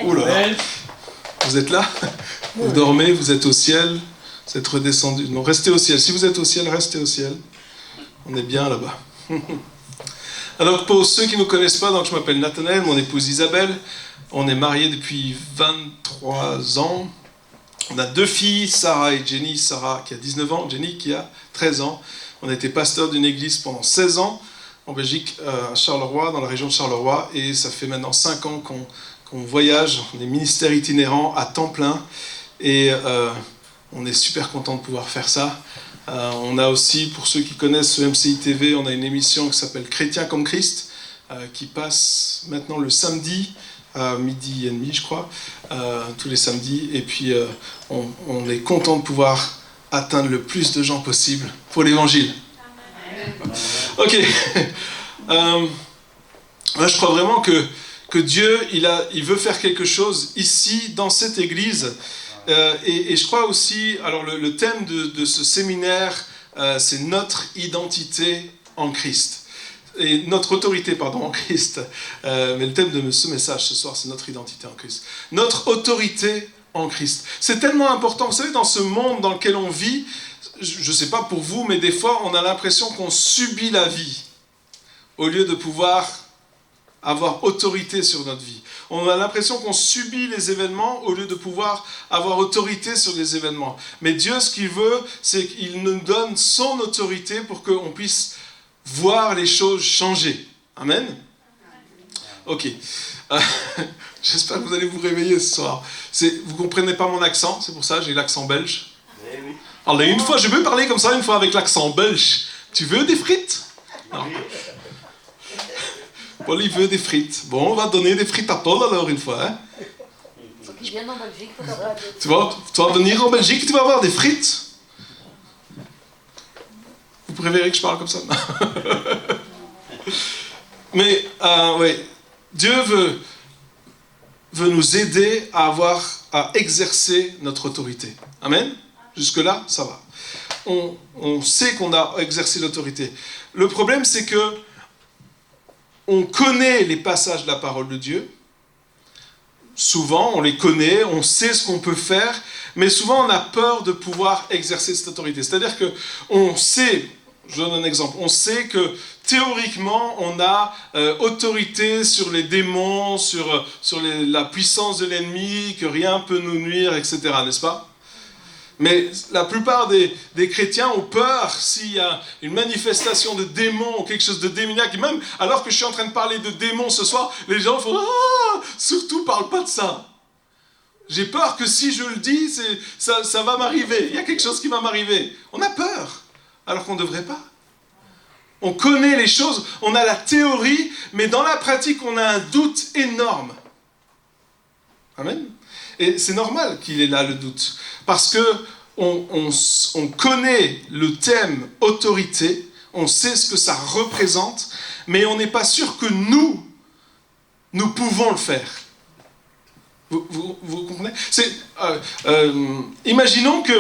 Ouh là là. Vous êtes là? Vous dormez, vous êtes au ciel, vous êtes redescendu. Non, restez au ciel. Si vous êtes au ciel, restez au ciel. On est bien là-bas. Alors pour ceux qui ne nous connaissent pas, donc je m'appelle Nathanaël, mon épouse Isabelle. On est mariés depuis 23 ans. On a 2 filles, Sarah et Jenny. Sarah qui a 19 ans, Jenny qui a 13 ans. On a été pasteur d'une église pendant 16 ans en Belgique, à Charleroi, dans la région de Charleroi. Et ça fait maintenant 5 ans qu'on voyage, on est ministère itinérant à temps plein. Et on est super content de pouvoir faire ça. On a aussi, pour ceux qui connaissent ce MCI TV, on a une émission qui s'appelle Chrétiens comme Christ, qui passe maintenant le samedi, à 12h30 je crois, tous les samedis. Et puis on est content de pouvoir atteindre le plus de gens possible pour l'évangile. Ok. Moi je crois vraiment que Dieu, il veut faire quelque chose ici, dans cette église. Et je crois aussi, alors le thème de ce séminaire, c'est notre identité en Christ. Et notre autorité, pardon, en Christ. Mais le thème de ce message ce soir, c'est notre identité en Christ. Notre autorité en Christ. C'est tellement important. Vous savez, dans ce monde dans lequel on vit, je ne sais pas pour vous, mais des fois, on a l'impression qu'on subit la vie, au lieu de pouvoir avoir autorité sur notre vie. On a l'impression qu'on subit les événements au lieu de pouvoir avoir autorité sur les événements. Mais Dieu, ce qu'il veut, c'est qu'il nous donne son autorité pour qu'on puisse voir les choses changer. Amen? Ok. J'espère que vous allez vous réveiller ce soir. Vous ne comprenez pas mon accent, c'est pour ça que j'ai l'accent belge. Alors une fois, je veux parler comme ça, une fois avec l'accent belge. Tu veux des frites? Non. Paul, il veut des frites. Bon, on va donner des frites à Paul alors une fois. Hein. Il vient en Belgique. Tu vas venir en Belgique, tu vas avoir des frites. Vous préférez que je parle comme ça? Mais, oui, Dieu veut nous aider à exercer notre autorité. Amen? Jusque-là, ça va. On sait qu'on a exercé l'autorité. Le problème, c'est que on connaît les passages de la parole de Dieu. Souvent, on les connaît, on sait ce qu'on peut faire, mais souvent, on a peur de pouvoir exercer cette autorité. C'est-à-dire qu'on sait, je donne un exemple, on sait que théoriquement, on a autorité sur les démons, sur la puissance de l'ennemi, que rien ne peut nous nuire, etc., n'est-ce pas ? Mais la plupart des chrétiens ont peur s'il y a une manifestation de démons ou quelque chose de démoniaque. Et même alors que je suis en train de parler de démons ce soir, les gens font « Ah, surtout parle pas de ça !» J'ai peur que si je le dis, ça va m'arriver. Il y a quelque chose qui va m'arriver. On a peur, alors qu'on ne devrait pas. On connaît les choses, on a la théorie, mais dans la pratique, on a un doute énorme. Amen. Et c'est normal qu'il ait là le doute. Parce que on connaît le thème autorité, on sait ce que ça représente, mais on n'est pas sûr que nous pouvons le faire. Vous comprenez? Imaginons que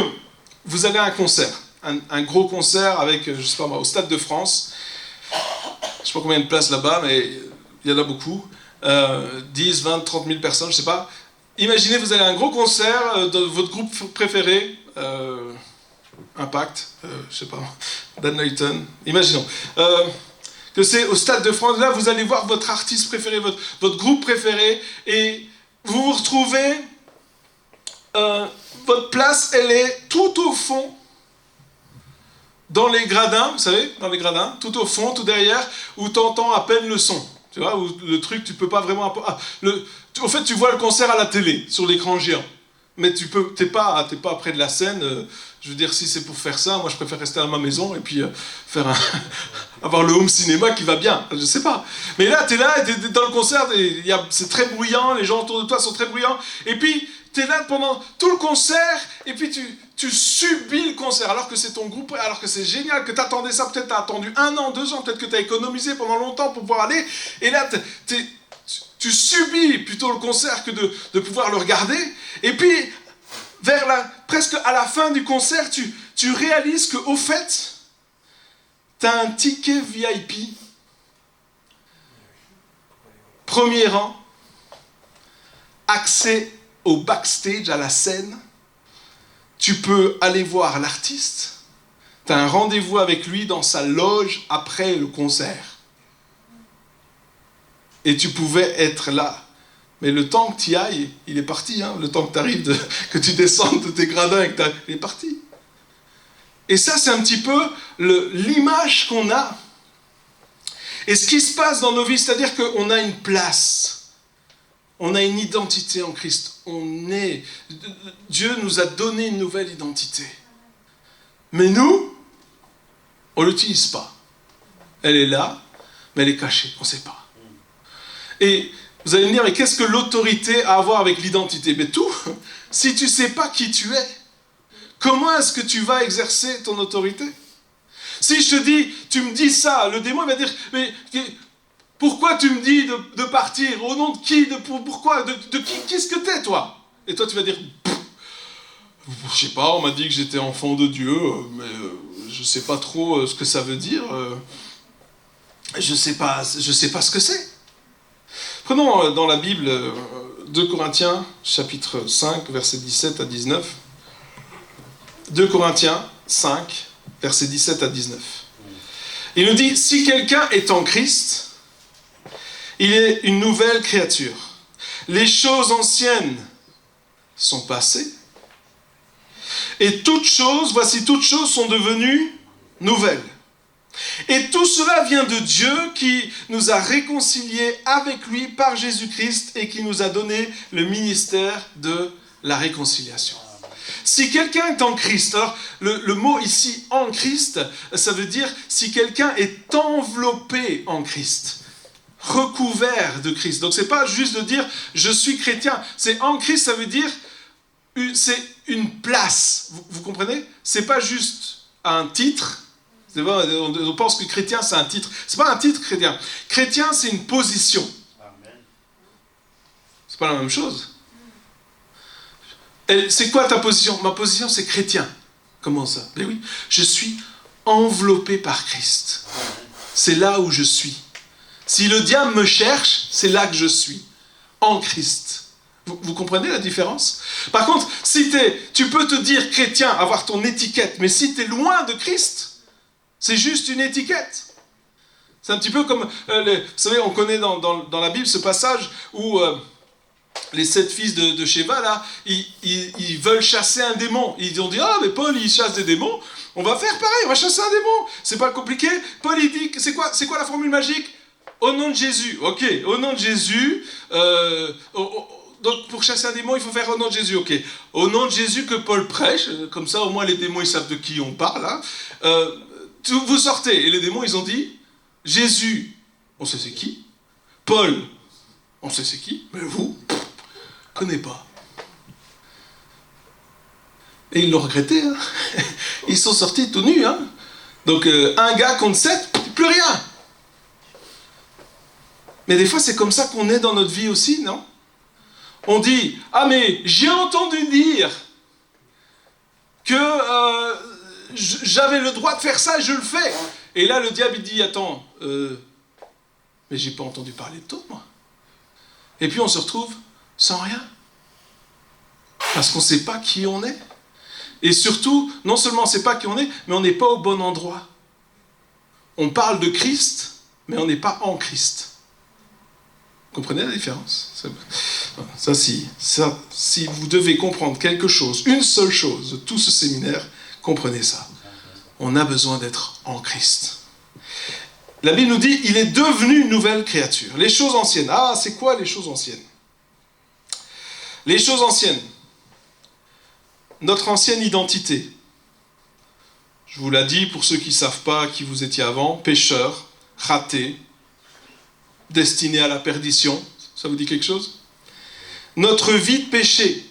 vous allez à un concert, un gros concert avec, je sais pas moi, au Stade de France. Je sais pas combien de places là-bas, mais il y en a beaucoup. 10, 20, 30 000 personnes, je sais pas. Imaginez, vous allez à un gros concert de votre groupe préféré, Impact, je sais pas, Dan Layton, imaginons. Que c'est au Stade de France, là vous allez voir votre artiste préféré, votre groupe préféré, et vous vous retrouvez, votre place, elle est tout au fond, dans les gradins, vous savez, dans les gradins, tout au fond, tout derrière, où tu entends à peine le son. Tu vois, où le truc, tu peux pas vraiment... au fait, tu vois le concert à la télé, sur l'écran géant. Mais t'es pas près de la scène. Je veux dire, si c'est pour faire ça, moi je préfère rester à ma maison et puis avoir le home cinéma qui va bien. Je sais pas. Mais là, t'es là, t'es dans le concert, c'est très bruyant, les gens autour de toi sont très bruyants. Et puis, t'es là pendant tout le concert, et puis tu subis le concert, alors que c'est ton groupe, alors que c'est génial, que t'attendais ça, peut-être t'as attendu 1 an, 2 ans, peut-être que t'as économisé pendant longtemps pour pouvoir aller, et là, tu subis plutôt le concert que de pouvoir le regarder, et puis, presque à la fin du concert, tu réalises qu'au fait, t'as un ticket VIP, premier rang, accès au backstage, à la scène. Tu peux aller voir l'artiste. Tu as un rendez-vous avec lui dans sa loge après le concert. Et tu pouvais être là. Mais le temps que tu y ailles, il est parti. Hein. Le temps que tu arrives, que tu descendes de tes gradins, il est parti. Et ça, c'est un petit peu l'image qu'on a. Et ce qui se passe dans nos vies, c'est-à-dire qu'on a une place. On a une identité en Christ. Dieu nous a donné une nouvelle identité. Mais nous, on ne l'utilise pas. Elle est là, mais elle est cachée, on ne sait pas. Et vous allez me dire, mais qu'est-ce que l'autorité a à voir avec l'identité? Mais tout, si tu ne sais pas qui tu es, comment est-ce que tu vas exercer ton autorité? Si je te dis, tu me dis ça, le démon il va dire, mais pourquoi tu me dis de partir? Au nom de qui? Pourquoi? De qui? Qu'est-ce que t'es, toi? Et toi, tu vas dire, je sais pas, on m'a dit que j'étais enfant de Dieu, mais je sais pas trop ce que ça veut dire. Je sais pas ce que c'est. Prenons dans la Bible 2 Corinthiens, chapitre 5, versets 17 à 19. 2 Corinthiens 5, versets 17 à 19. Il nous dit, si quelqu'un est en Christ, il est une nouvelle créature. Les choses anciennes sont passées, et voici toutes choses sont devenues nouvelles. Et tout cela vient de Dieu qui nous a réconciliés avec lui par Jésus-Christ et qui nous a donné le ministère de la réconciliation. Si quelqu'un est en Christ, alors le mot ici « en Christ », ça veut dire si quelqu'un est enveloppé en Christ, recouvert de Christ. Donc c'est pas juste de dire « je suis chrétien », c'est en Christ, ça veut dire c'est une place, vous comprenez? C'est pas juste un titre. On pense que chrétien, c'est un titre. C'est pas un titre, chrétien. Chrétien, c'est une position. Amen. C'est pas la même chose. C'est quoi ta position? Ma position, c'est chrétien. Comment ça? Ben oui, je suis enveloppé par Christ. C'est là où je suis. Si le diable me cherche, c'est là que je suis. En Christ. Vous comprenez la différence? Par contre, tu peux te dire chrétien, avoir ton étiquette, mais si tu es loin de Christ, c'est juste une étiquette. C'est un petit peu comme, vous savez, on connaît dans la Bible ce passage où les 7 fils de Sheva, là, ils veulent chasser un démon. Ils ont dit, ah, mais Paul, il chasse des démons, on va faire pareil, on va chasser un démon. C'est pas compliqué. Paul, il dit, c'est quoi la formule magique? Au nom de Jésus. Ok, au nom de Jésus, donc pour chasser un démon, il faut faire au nom de Jésus. Ok, au nom de Jésus que Paul prêche, comme ça au moins les démons, ils savent de qui on parle, hein. Vous sortez, et les démons, ils ont dit, Jésus, on sait c'est qui, Paul, on sait c'est qui, mais vous, on ne connaît pas. Et ils l'ont regretté, hein. Ils sont sortis tout nus, hein. Donc un gars contre 7, plus rien. Mais des fois, c'est comme ça qu'on est dans notre vie aussi, non? On dit, ah mais j'ai entendu dire que j'avais le droit de faire ça et je le fais. Et là, le diable, il dit, attends, mais j'ai pas entendu parler de toi, moi. Et puis on se retrouve sans rien. Parce qu'on ne sait pas qui on est. Et surtout, non seulement on ne sait pas qui on est, mais on n'est pas au bon endroit. On parle de Christ, mais on n'est pas en Christ. Vous comprenez la différence? Si vous devez comprendre quelque chose, une seule chose de tout ce séminaire, comprenez ça. On a besoin d'être en Christ. La Bible nous dit, il est devenu une nouvelle créature. Les choses anciennes. Ah, c'est quoi les choses anciennes? Les choses anciennes. Notre ancienne identité. Je vous l'ai dit, pour ceux qui ne savent pas qui vous étiez avant, pécheur, raté, destiné à la perdition. Ça vous dit quelque chose? Notre vie de péché.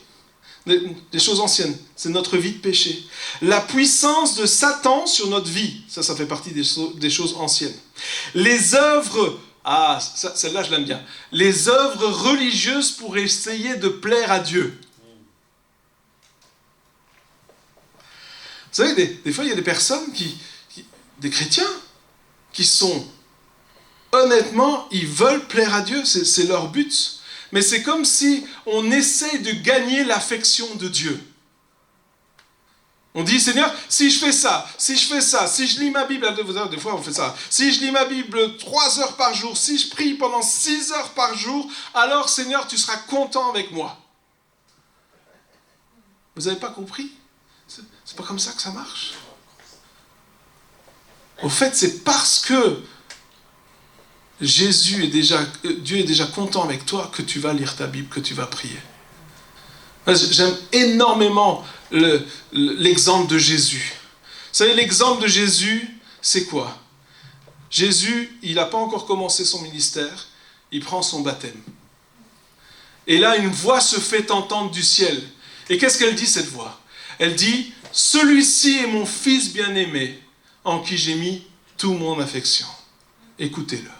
Des choses anciennes, c'est notre vie de péché. La puissance de Satan sur notre vie, ça fait partie des choses anciennes. Les œuvres, celle-là je l'aime bien, les œuvres religieuses pour essayer de plaire à Dieu. Vous savez, des fois il y a des personnes, des chrétiens, qui sont, honnêtement, ils veulent plaire à Dieu, c'est leur but. mais c'est comme si on essaye de gagner l'affection de Dieu. On dit, Seigneur, si je fais ça, si je lis ma Bible, des fois on fait ça, si je lis ma Bible 3 heures par jour, si je prie pendant 6 heures par jour, alors Seigneur, tu seras content avec moi. Vous n'avez pas compris? C'est pas comme ça que ça marche. Au fait, c'est parce que Dieu est déjà content avec toi que tu vas lire ta Bible, que tu vas prier. J'aime énormément l'exemple de Jésus. Vous savez, l'exemple de Jésus, c'est quoi? Jésus, il n'a pas encore commencé son ministère, il prend son baptême. Et là, une voix se fait entendre du ciel. Et qu'est-ce qu'elle dit, cette voix? Elle dit, « Celui-ci est mon fils bien-aimé, en qui j'ai mis toute mon affection. Écoutez-le. »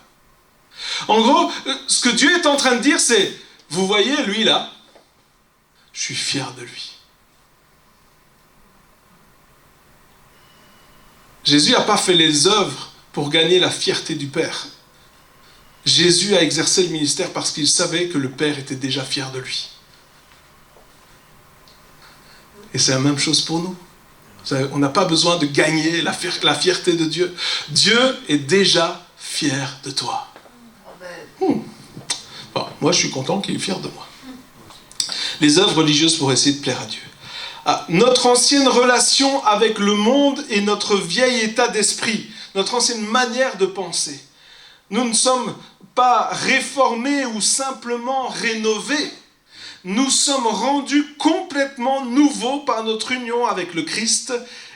En gros, ce que Dieu est en train de dire, c'est, vous voyez, lui là, je suis fier de lui. Jésus n'a pas fait les œuvres pour gagner la fierté du Père. Jésus a exercé le ministère parce qu'il savait que le Père était déjà fier de lui. Et c'est la même chose pour nous. On n'a pas besoin de gagner la fierté de Dieu. Dieu est déjà fier de toi. Bon, moi, je suis content qu'il est fier de moi. Les œuvres religieuses pour essayer de plaire à Dieu. Notre ancienne relation avec le monde et notre vieil état d'esprit, notre ancienne manière de penser. Nous ne sommes pas réformés ou simplement rénovés. Nous sommes rendus complètement nouveaux par notre union avec le Christ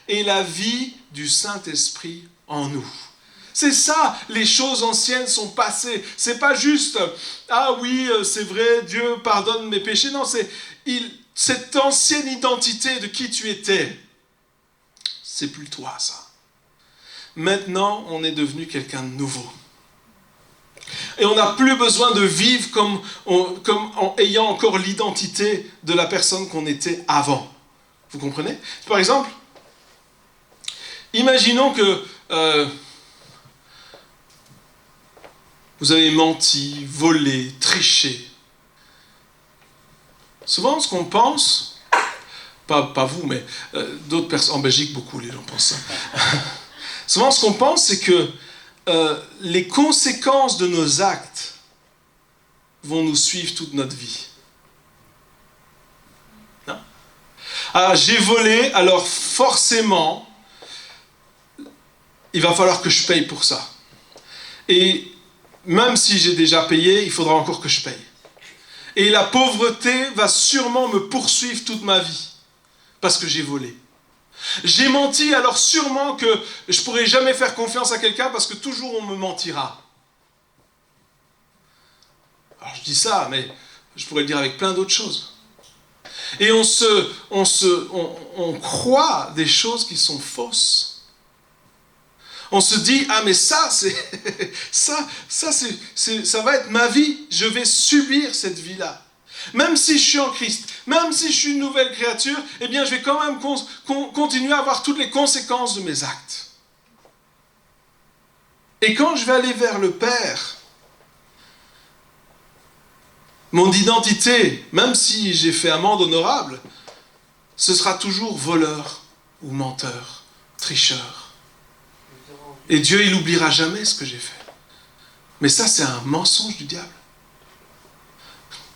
et la vie du Saint-Esprit en nous. C'est ça, les choses anciennes sont passées. C'est pas juste, ah oui, c'est vrai, Dieu pardonne mes péchés. Non, cette ancienne identité de qui tu étais, c'est plus toi, ça. Maintenant, on est devenu quelqu'un de nouveau. Et on n'a plus besoin de vivre comme en ayant encore l'identité de la personne qu'on était avant. Vous comprenez? Par exemple, imaginons que vous avez menti, volé, triché. Souvent, ce qu'on pense, pas vous, mais d'autres personnes, en Belgique, beaucoup les gens pensent ça. Souvent, ce qu'on pense, c'est que les conséquences de nos actes vont nous suivre toute notre vie. Non? Ah, j'ai volé, alors forcément, il va falloir que je paye pour ça. Et même si j'ai déjà payé, il faudra encore que je paye. Et la pauvreté va sûrement me poursuivre toute ma vie, parce que j'ai volé. J'ai menti, alors sûrement que je ne pourrai jamais faire confiance à quelqu'un, parce que toujours on me mentira. Alors je dis ça, mais je pourrais le dire avec plein d'autres choses. Et on croit des choses qui sont fausses. On se dit, ah mais ça va être ma vie, je vais subir cette vie-là. Même si je suis en Christ, même si je suis une nouvelle créature, eh bien je vais quand même continuer à avoir toutes les conséquences de mes actes. Et quand je vais aller vers le Père, mon identité, même si j'ai fait amende honorable, ce sera toujours voleur ou menteur, tricheur. Et Dieu, il n'oubliera jamais ce que j'ai fait. Mais ça, c'est un mensonge du diable.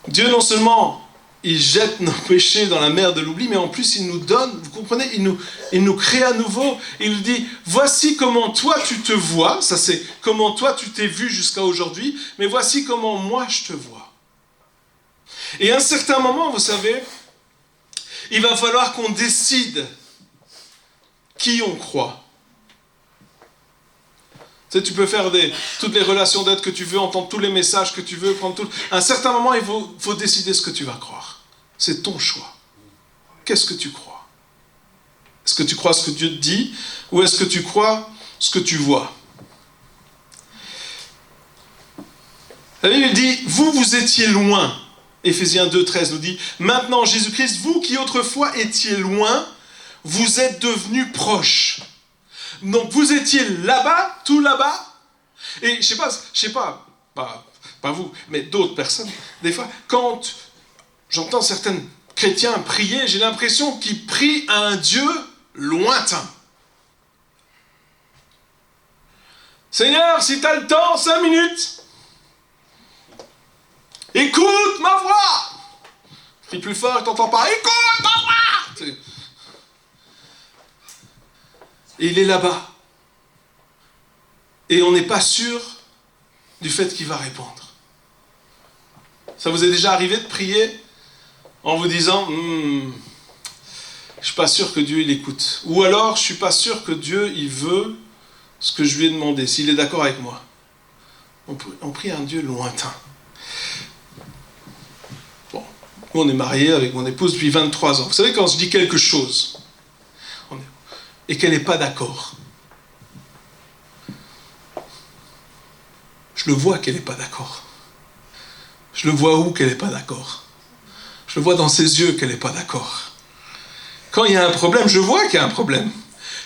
Dieu, non seulement, il jette nos péchés dans la mer de l'oubli, mais en plus, il nous donne, vous comprenez, il nous crée à nouveau. Il nous dit, voici comment toi tu te vois, ça c'est comment toi tu t'es vu jusqu'à aujourd'hui, mais voici comment moi je te vois. Et à un certain moment, vous savez, il va falloir qu'on décide qui on croit. Tu sais, tu peux faire toutes les relations d'aide que tu veux, entendre tous les messages que tu veux, prendre tout. À un certain moment, il faut décider ce que tu vas croire. C'est ton choix. Qu'est-ce que tu crois? Est-ce que tu crois ce que Dieu te dit, ou est-ce que tu crois ce que tu vois? La Bible dit, vous étiez loin. Éphésiens 2,13 nous dit, maintenant Jésus-Christ, vous qui autrefois étiez loin, vous êtes devenus proches. Donc vous étiez là-bas, tout là-bas, et je sais pas, pas vous, mais d'autres personnes, des fois, quand j'entends certains chrétiens prier, j'ai l'impression qu'ils prient à un Dieu lointain. Seigneur, si tu as le temps, 5 minutes, écoute ma voix. Crie plus fort, tu n'entends pas, écoute ma voix. Et il est là-bas. Et on n'est pas sûr du fait qu'il va répondre. Ça vous est déjà arrivé de prier en vous disant je ne suis pas sûr que Dieu il écoute. Ou alors je ne suis pas sûr que Dieu il veut ce que je lui ai demandé, s'il est d'accord avec moi. On prie un Dieu lointain. Bon, nous on est mariés avec mon épouse depuis 23 ans. Vous savez, quand je dis quelque chose et qu'elle n'est pas d'accord, je le vois qu'elle n'est pas d'accord. Je le vois où qu'elle n'est pas d'accord. Je le vois dans ses yeux qu'elle n'est pas d'accord. Quand il y a un problème, je vois qu'il y a un problème.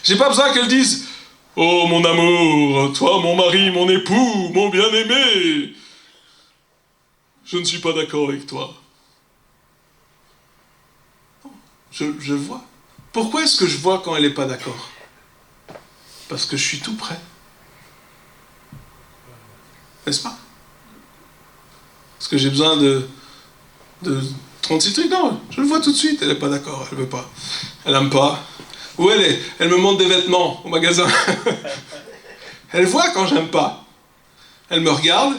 Je n'ai pas besoin qu'elle dise « Oh mon amour, toi mon mari, mon époux, mon bien-aimé, je ne suis pas d'accord avec toi. » Je vois. Pourquoi est-ce que je vois quand elle n'est pas d'accord? Parce que je suis tout prêt. N'est-ce pas? Parce que j'ai besoin de 36 trucs. Non, je le vois tout de suite. Elle n'est pas d'accord, elle ne veut pas. Elle n'aime pas. Où elle est? Elle me montre des vêtements au magasin. Elle voit quand j'aime pas. Elle me regarde.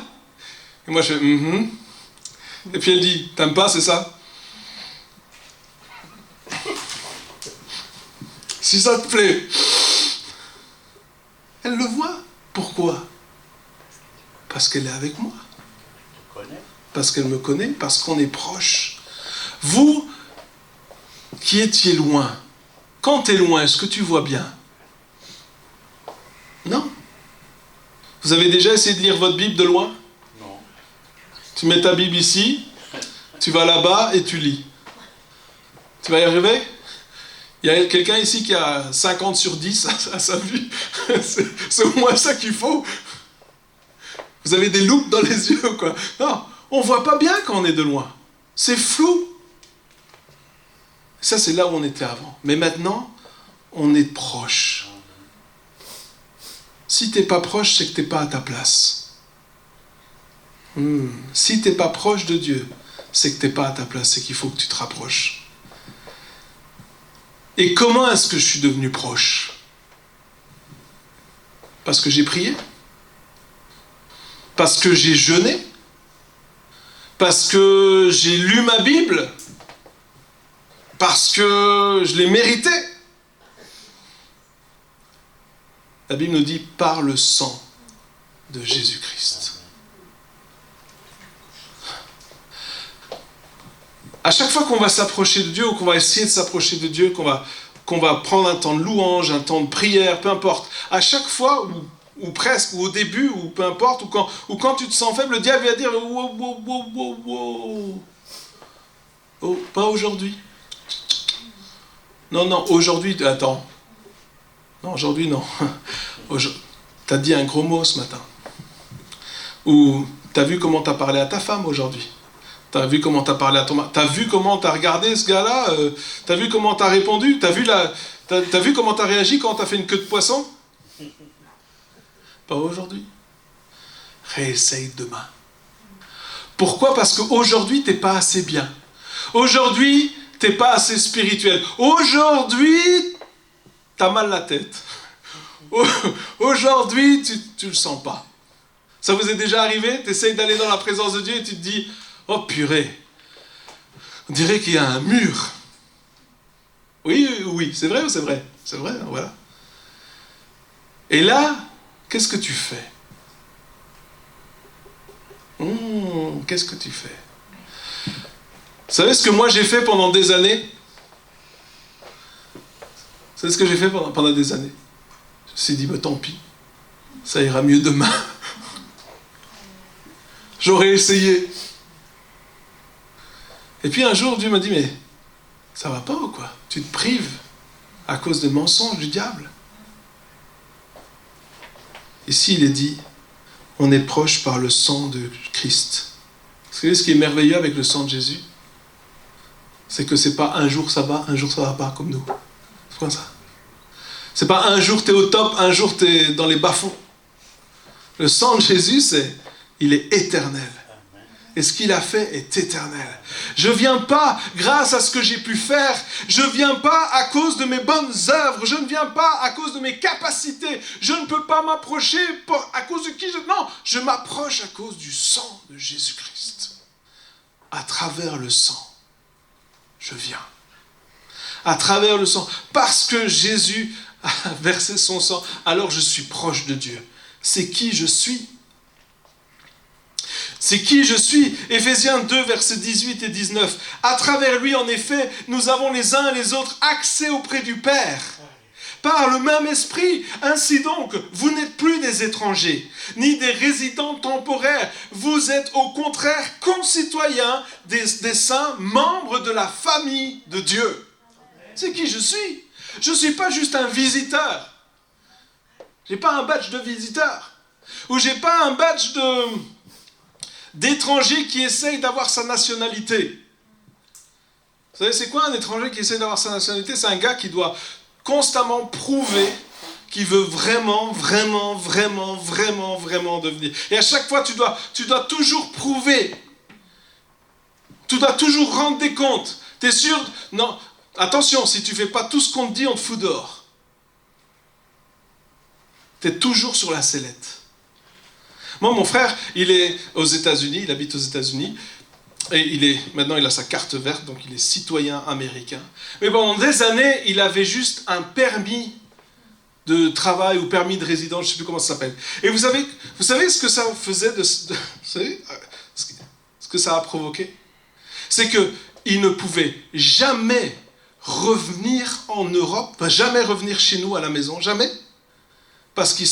Et moi je fais Et puis elle dit, t'aimes pas, c'est ça? Si ça te plaît. Elle le voit. Pourquoi? Parce qu'elle est avec moi. Parce qu'elle me connaît, parce qu'on est proche. Vous, qui étiez loin, quand tu es loin, est-ce que tu vois bien? Non. Vous avez déjà essayé de lire votre Bible de loin? Non. Tu mets ta Bible ici, tu vas là-bas et tu lis. Tu vas y arriver? Il y a quelqu'un ici qui a 50 sur 10 à sa vue. C'est au moins ça qu'il faut. Vous avez des loupes dans les yeux, quoi. Non, on ne voit pas bien quand on est de loin. C'est flou. Ça, c'est là où on était avant. Mais maintenant, on est proche. Si tu n'es pas proche, c'est que tu n'es pas à ta place. Si tu n'es pas proche de Dieu, c'est que tu n'es pas à ta place. C'est qu'il faut que tu te rapproches. Et comment est-ce que je suis devenu proche? Parce que j'ai prié? Parce que j'ai jeûné? Parce que j'ai lu ma Bible? Parce que je l'ai mérité? La Bible nous dit par le sang de Jésus-Christ. À chaque fois qu'on va s'approcher de Dieu, ou qu'on va essayer de s'approcher de Dieu, qu'on va prendre un temps de louange, un temps de prière, peu importe, à chaque fois, ou presque, ou au début, ou peu importe, ou quand tu te sens faible, le diable va dire « Wow, wow, wow, wow, wow. Oh, pas aujourd'hui. Non, aujourd'hui, attends. Non, aujourd'hui, non. T'as dit un gros mot ce matin. Ou t'as vu comment t'as parlé à ta femme aujourd'hui. T'as vu comment t'as parlé à ton mari. T'as vu comment t'as regardé ce gars-là. T'as vu comment t'as répondu. T'as vu comment t'as réagi quand t'as fait une queue de poisson. Pas aujourd'hui. Réessaye demain. Pourquoi? Parce qu'aujourd'hui, t'es pas assez bien. Aujourd'hui, t'es pas assez spirituel. Aujourd'hui, t'as mal la tête. Aujourd'hui, tu le sens pas. Ça vous est déjà arrivé? T'essayes d'aller dans la présence de Dieu et tu te dis « Oh purée, on dirait qu'il y a un mur. » Oui, c'est vrai ou c'est vrai? C'est vrai, voilà. Et là, qu'est-ce que tu fais? Qu'est-ce que tu fais? Vous savez ce que moi j'ai fait pendant des années? Vous savez ce que j'ai fait pendant des années? Je me suis dit, tant pis, ça ira mieux demain. J'aurais essayé. Et puis un jour, Dieu m'a dit, mais ça va pas ou quoi? Tu te prives à cause des mensonges du diable. Ici, il est dit, on est proche par le sang de Christ. Vous savez ce qui est merveilleux avec le sang de Jésus? C'est que c'est pas un jour ça va pas comme nous. C'est quoi ça? C'est pas un jour t'es au top, un jour t'es dans les bas-fonds. Le sang de Jésus, il est éternel. Et ce qu'il a fait est éternel. Je ne viens pas grâce à ce que j'ai pu faire. Je ne viens pas à cause de mes bonnes œuvres. Je ne viens pas à cause de mes capacités. Je ne peux pas m'approcher à cause de qui je... Non, je m'approche à cause du sang de Jésus-Christ. À travers le sang, je viens. À travers le sang. Parce que Jésus a versé son sang, alors je suis proche de Dieu. C'est qui je suis. C'est qui je suis. Éphésiens 2, versets 18 et 19. À travers lui, en effet, nous avons les uns et les autres accès auprès du Père. Par le même esprit. Ainsi donc, vous n'êtes plus des étrangers, ni des résidents temporaires. Vous êtes au contraire concitoyens des saints, membres de la famille de Dieu. C'est qui je suis. Je ne suis pas juste un visiteur. Je n'ai pas un badge de visiteur. Ou je n'ai pas un badge d'étranger qui essaye d'avoir sa nationalité. Vous savez, c'est quoi un étranger qui essaye d'avoir sa nationalité? C'est un gars qui doit constamment prouver qu'il veut vraiment devenir. Et à chaque fois, tu dois toujours prouver. Tu dois toujours rendre des comptes. Tu es sûr? Non. Attention, si tu ne fais pas tout ce qu'on te dit, on te fout dehors. Tu es toujours sur la sellette. Moi, mon frère, il est aux États-Unis, il habite aux États-Unis, et maintenant il a sa carte verte, donc il est citoyen américain. Mais pendant des années, il avait juste un permis de travail ou permis de résidence, je ne sais plus comment ça s'appelle. Et vous savez ce que ça faisait vous savez ce que ça a provoqué? C'est qu'il ne pouvait jamais revenir en Europe, jamais revenir chez nous à la maison, jamais, parce qu'il ne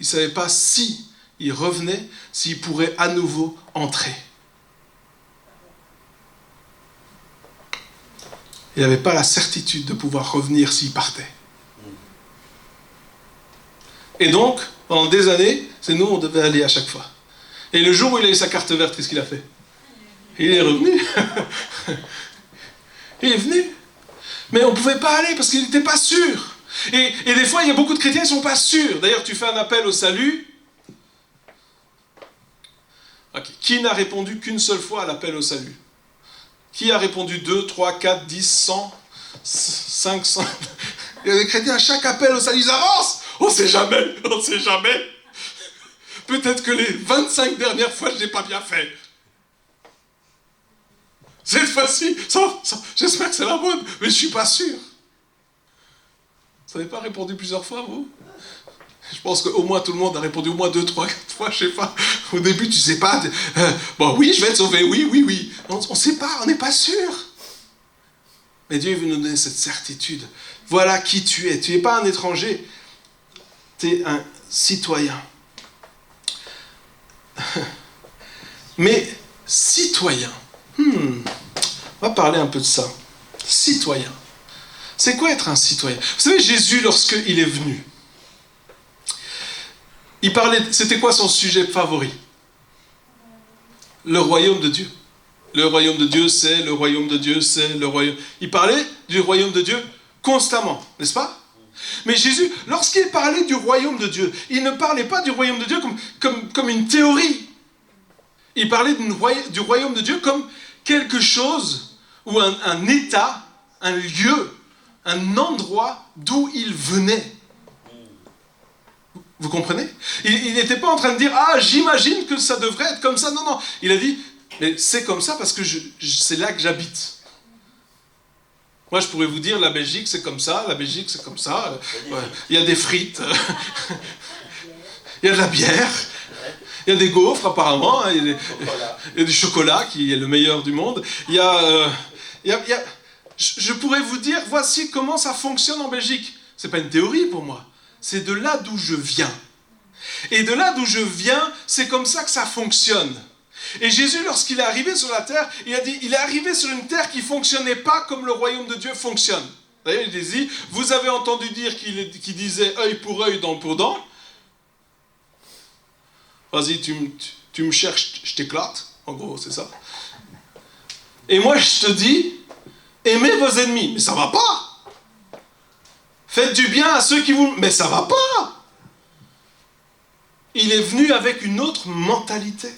savait pas si il revenait, s'il pourrait à nouveau entrer. Il n'avait pas la certitude de pouvoir revenir s'il partait. Et donc, pendant des années, c'est nous, on devait aller à chaque fois. Et le jour où il a eu sa carte verte, qu'est-ce qu'il a fait? Il est revenu. Il est venu. Mais on ne pouvait pas aller parce qu'il n'était pas sûr. Et des fois, il y a beaucoup de chrétiens qui ne sont pas sûrs. D'ailleurs, tu fais un appel au salut. Okay. Qui n'a répondu qu'une seule fois à l'appel au salut? Qui a répondu 2, 3, 4, 10, 100, 500? Il y a des chrétiens, à chaque appel au salut, ils avancent. On ne sait jamais. Peut-être que les 25 dernières fois, je n'ai pas bien fait. Cette fois-ci, j'espère que c'est la bonne, mais je ne suis pas sûr. Vous n'avez pas répondu plusieurs fois, vous? Je pense qu'au moins tout le monde a répondu au moins 2, 3, 4 fois, je ne sais pas. Au début, tu ne sais pas. Bon, oui, je vais être sauvé, oui. On ne sait pas, on n'est pas sûr. Mais Dieu veut nous donner cette certitude. Voilà qui tu es. Tu n'es pas un étranger. Tu es un citoyen. Mais citoyen. On va parler un peu de ça. Citoyen. C'est quoi être un citoyen? Vous savez, Jésus, lorsqu'il est venu, il parlait, c'était quoi son sujet favori? Le royaume de Dieu. Le royaume de Dieu, c'est le royaume de Dieu, c'est le royaume... Il parlait du royaume de Dieu constamment, n'est-ce pas? Mais Jésus, lorsqu'il parlait du royaume de Dieu, il ne parlait pas du royaume de Dieu comme une théorie. Il parlait du royaume de Dieu comme quelque chose, ou un état, un lieu, un endroit d'où il venait. Vous comprenez? Il n'était pas en train de dire « Ah, j'imagine que ça devrait être comme ça. » Non. Il a dit « Mais c'est comme ça parce que c'est là que j'habite. » Moi, je pourrais vous dire « La Belgique, c'est comme ça. La Belgique, c'est comme ça. Il y a des frites. Il y a de la bière. Il y a des gaufres, apparemment. Il y a du chocolat, qui est le meilleur du monde. Je pourrais vous dire « Voici comment ça fonctionne en Belgique. » Ce n'est pas une théorie pour moi. C'est de là d'où je viens. Et de là d'où je viens, c'est comme ça que ça fonctionne. Et Jésus, lorsqu'il est arrivé sur la terre, il a dit, il est arrivé sur une terre qui ne fonctionnait pas comme le royaume de Dieu fonctionne. D'ailleurs, il dit, vous avez entendu dire qu'il disait œil pour œil, dent pour dent. Vas-y, tu me cherches, je t'éclate. En gros, c'est ça. Et moi, je te dis, aimez vos ennemis. Mais ça va pas. Faites du bien à ceux qui vous... Mais ça va pas. Il est venu avec une autre mentalité.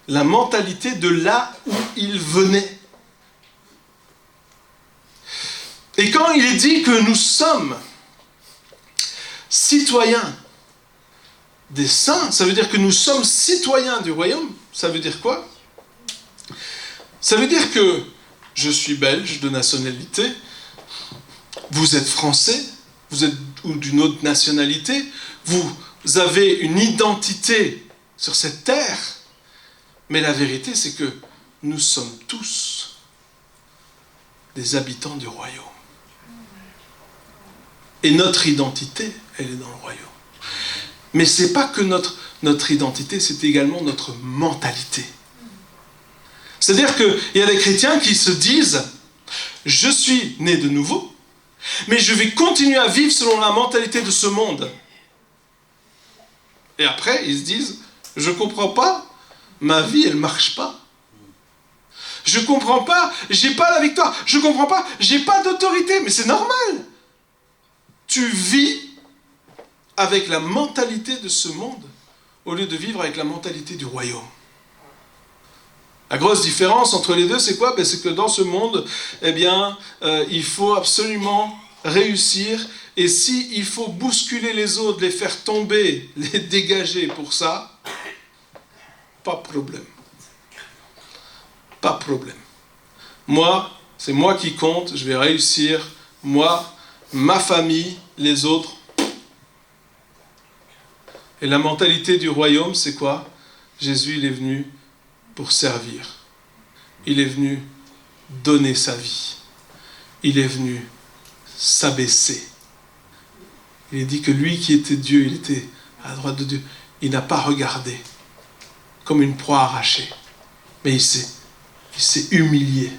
La mentalité de là où il venait. Et quand il est dit que nous sommes citoyens des saints, ça veut dire que nous sommes citoyens du royaume. Ça veut dire quoi? Ça veut dire que je suis belge de nationalité, vous êtes français, vous êtes ou d'une autre nationalité, vous avez une identité sur cette terre, mais la vérité c'est que nous sommes tous des habitants du royaume. Et notre identité, elle est dans le royaume. Mais ce n'est pas que notre identité, c'est également notre mentalité. C'est-à-dire qu'il y a des chrétiens qui se disent « Je suis né de nouveau, mais je vais continuer à vivre selon la mentalité de ce monde. » Et après, ils se disent « Je ne comprends pas, ma vie, elle ne marche pas. Je ne comprends pas, je n'ai pas la victoire. Je ne comprends pas, je n'ai pas d'autorité. » Mais c'est normal. Tu vis avec la mentalité de ce monde au lieu de vivre avec la mentalité du royaume. La grosse différence entre les deux, c'est quoi? C'est que dans ce monde, il faut absolument réussir. Et s'il faut bousculer les autres, les faire tomber, les dégager pour ça, pas de problème. Pas de problème. Moi, c'est moi qui compte, je vais réussir. Moi, ma famille, les autres. Et la mentalité du royaume, c'est quoi? Jésus, il est venu pour servir. Il est venu donner sa vie. Il est venu s'abaisser. Il est dit que lui qui était Dieu, il était à la droite de Dieu, il n'a pas regardé comme une proie arrachée, mais il s'est humilié.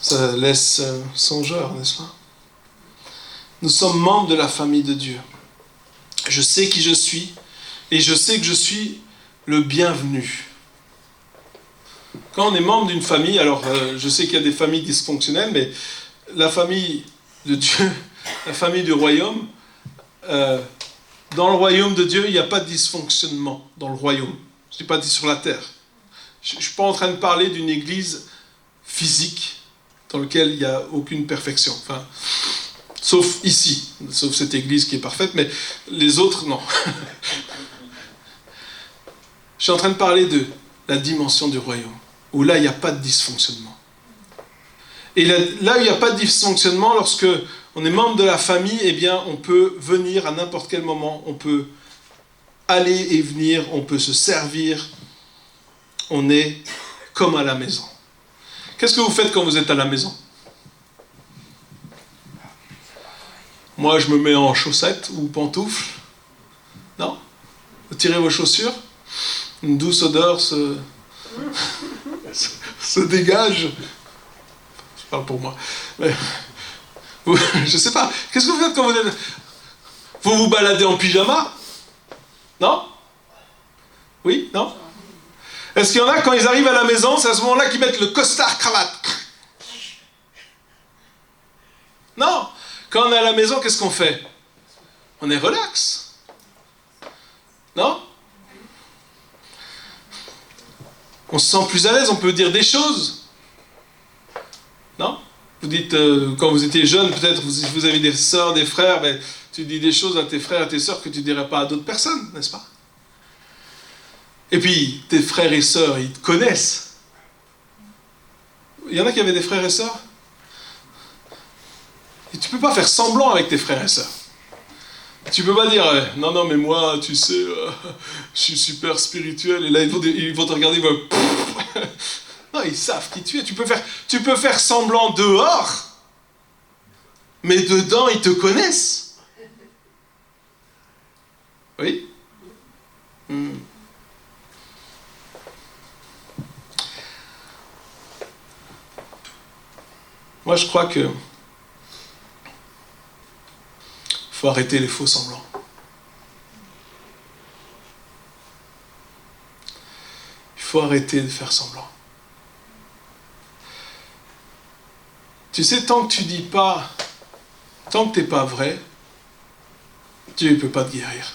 Ça laisse songeur, n'est-ce pas? Nous sommes membres de la famille de Dieu. Je sais qui je suis et je sais que je suis le bienvenu. Quand on est membre d'une famille, alors je sais qu'il y a des familles dysfonctionnelles, mais la famille de Dieu, la famille du royaume, dans le royaume de Dieu, il n'y a pas de dysfonctionnement dans le royaume. Je ne dis pas dit sur la terre. Je ne suis pas en train de parler d'une église physique dans laquelle il n'y a aucune perfection. Enfin, sauf ici, sauf cette église qui est parfaite, mais les autres, non. Je suis en train de parler de la dimension du royaume, où là, il n'y a pas de dysfonctionnement. Et là où il n'y a pas de dysfonctionnement, lorsque on est membre de la famille, eh bien, on peut venir à n'importe quel moment, on peut aller et venir, on peut se servir, on est comme à la maison. Qu'est-ce que vous faites quand vous êtes à la maison? Moi, je me mets en chaussettes ou pantoufles. Non? Vous tirez vos chaussures, une douce odeur se dégage. Je parle pour moi. Mais, je sais pas. Qu'est-ce que vous faites quand vous êtes... Vous vous baladez en pyjama? Non? Oui? Non? Est-ce qu'il y en a, quand ils arrivent à la maison, c'est à ce moment-là qu'ils mettent le costard cravate? Non. Quand on est à la maison, qu'est-ce qu'on fait? On est relax. Non? On se sent plus à l'aise, on peut dire des choses. Non? Vous dites, quand vous étiez jeune, peut-être vous avez des sœurs, des frères, mais tu dis des choses à tes frères et tes sœurs que tu ne dirais pas à d'autres personnes, n'est-ce pas? Et puis, tes frères et sœurs, ils te connaissent. Il y en a qui avaient des frères et sœurs? Et tu ne peux pas faire semblant avec tes frères et sœurs. Tu ne peux pas dire, non, mais moi, tu sais, je suis super spirituel, et là, ils vont te regarder, ils vont... Non, ils savent qui tu es. Tu peux faire semblant dehors, mais dedans, ils te connaissent. Oui? Moi, je crois que faut arrêter les faux semblants. Il faut arrêter de faire semblant. Tu sais, tant que tu dis pas, tant que tu n'es pas vrai, Dieu ne peut pas te guérir.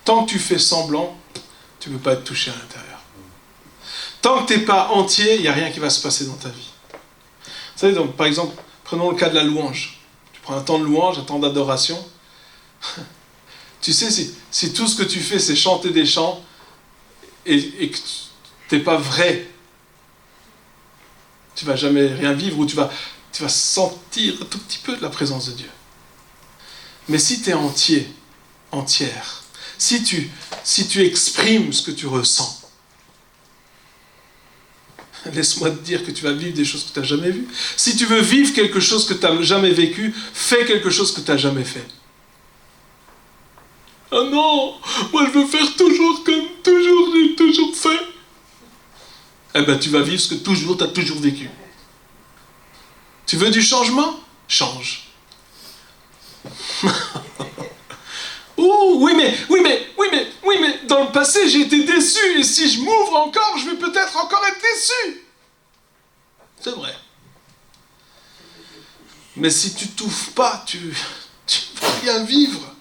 Tant que tu fais semblant, tu ne peux pas être touché à l'intérieur. Tant que tu n'es pas entier, il n'y a rien qui va se passer dans ta vie. Vous savez, donc, par exemple, prenons le cas de la louange. Tu prends un temps de louange, un temps d'adoration. Tu sais, si tout ce que tu fais, c'est chanter des chants, et que tu n'es pas vrai, tu ne vas jamais rien vivre, ou tu vas sentir un tout petit peu de la présence de Dieu. Mais si tu es entier, entière, si tu exprimes ce que tu ressens, laisse-moi te dire que tu vas vivre des choses que tu n'as jamais vues. Si tu veux vivre quelque chose que tu n'as jamais vécu, fais quelque chose que tu n'as jamais fait. Ah non, moi je veux faire toujours comme toujours, j'ai toujours fait. Eh bien tu vas vivre ce que toujours tu as toujours vécu. Tu veux du changement? Change. Oui, mais dans le passé j'ai été déçu, et si je m'ouvre encore, je vais peut-être encore être déçu. C'est vrai. Mais si tu t'ouvres pas, tu vas rien vivre.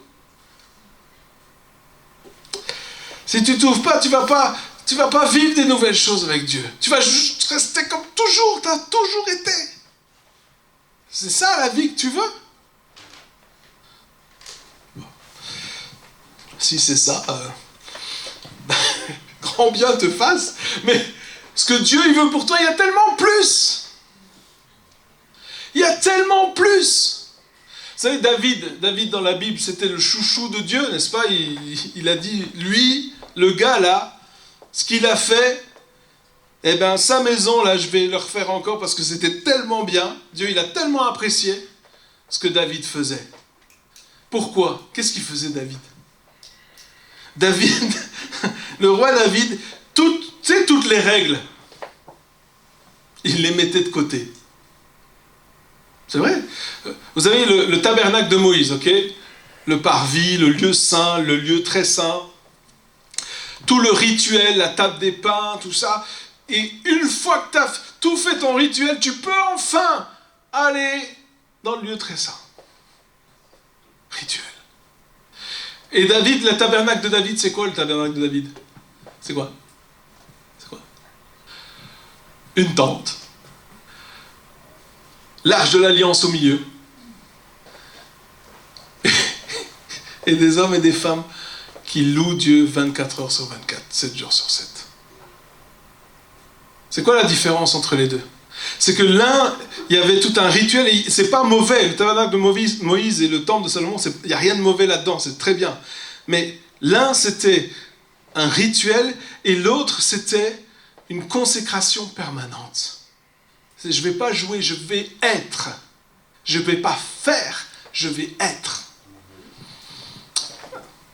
Si tu t'ouvres pas, tu vas pas vivre des nouvelles choses avec Dieu. Tu vas juste rester comme toujours, tu as toujours été. C'est ça la vie que tu veux? Bon. Si c'est ça, grand bien te fasse, mais ce que Dieu il veut pour toi, il y a tellement plus. Il y a tellement plus. Vous savez, David dans la Bible, c'était le chouchou de Dieu, n'est-ce pas? Il a dit, lui, le gars là, ce qu'il a fait, eh bien, sa maison là, je vais le refaire encore parce que c'était tellement bien. Dieu, il a tellement apprécié ce que David faisait. Pourquoi? Qu'est-ce qu'il faisait, David? David, le roi David, toutes les règles, il les mettait de côté. C'est vrai. Vous avez le tabernacle de Moïse, ok? Le parvis, le lieu saint, le lieu très saint. Tout le rituel, la table des pains, tout ça. Et une fois que tu as tout fait ton rituel, tu peux enfin aller dans le lieu très saint. Rituel. Et David, le tabernacle de David, c'est quoi le tabernacle de David? C'est quoi? Une tente. L'arche de l'alliance au milieu. Et des hommes et des femmes qui louent Dieu 24 heures sur 24, 7 jours sur 7. C'est quoi la différence entre les deux? C'est que l'un, il y avait tout un rituel, et c'est pas mauvais. Le tabernacle de Moïse et le temple de Salomon, il n'y a rien de mauvais là-dedans, c'est très bien. Mais l'un, c'était un rituel, et l'autre, c'était une consécration permanente. Je ne vais pas jouer, je vais être. Je ne vais pas faire, je vais être.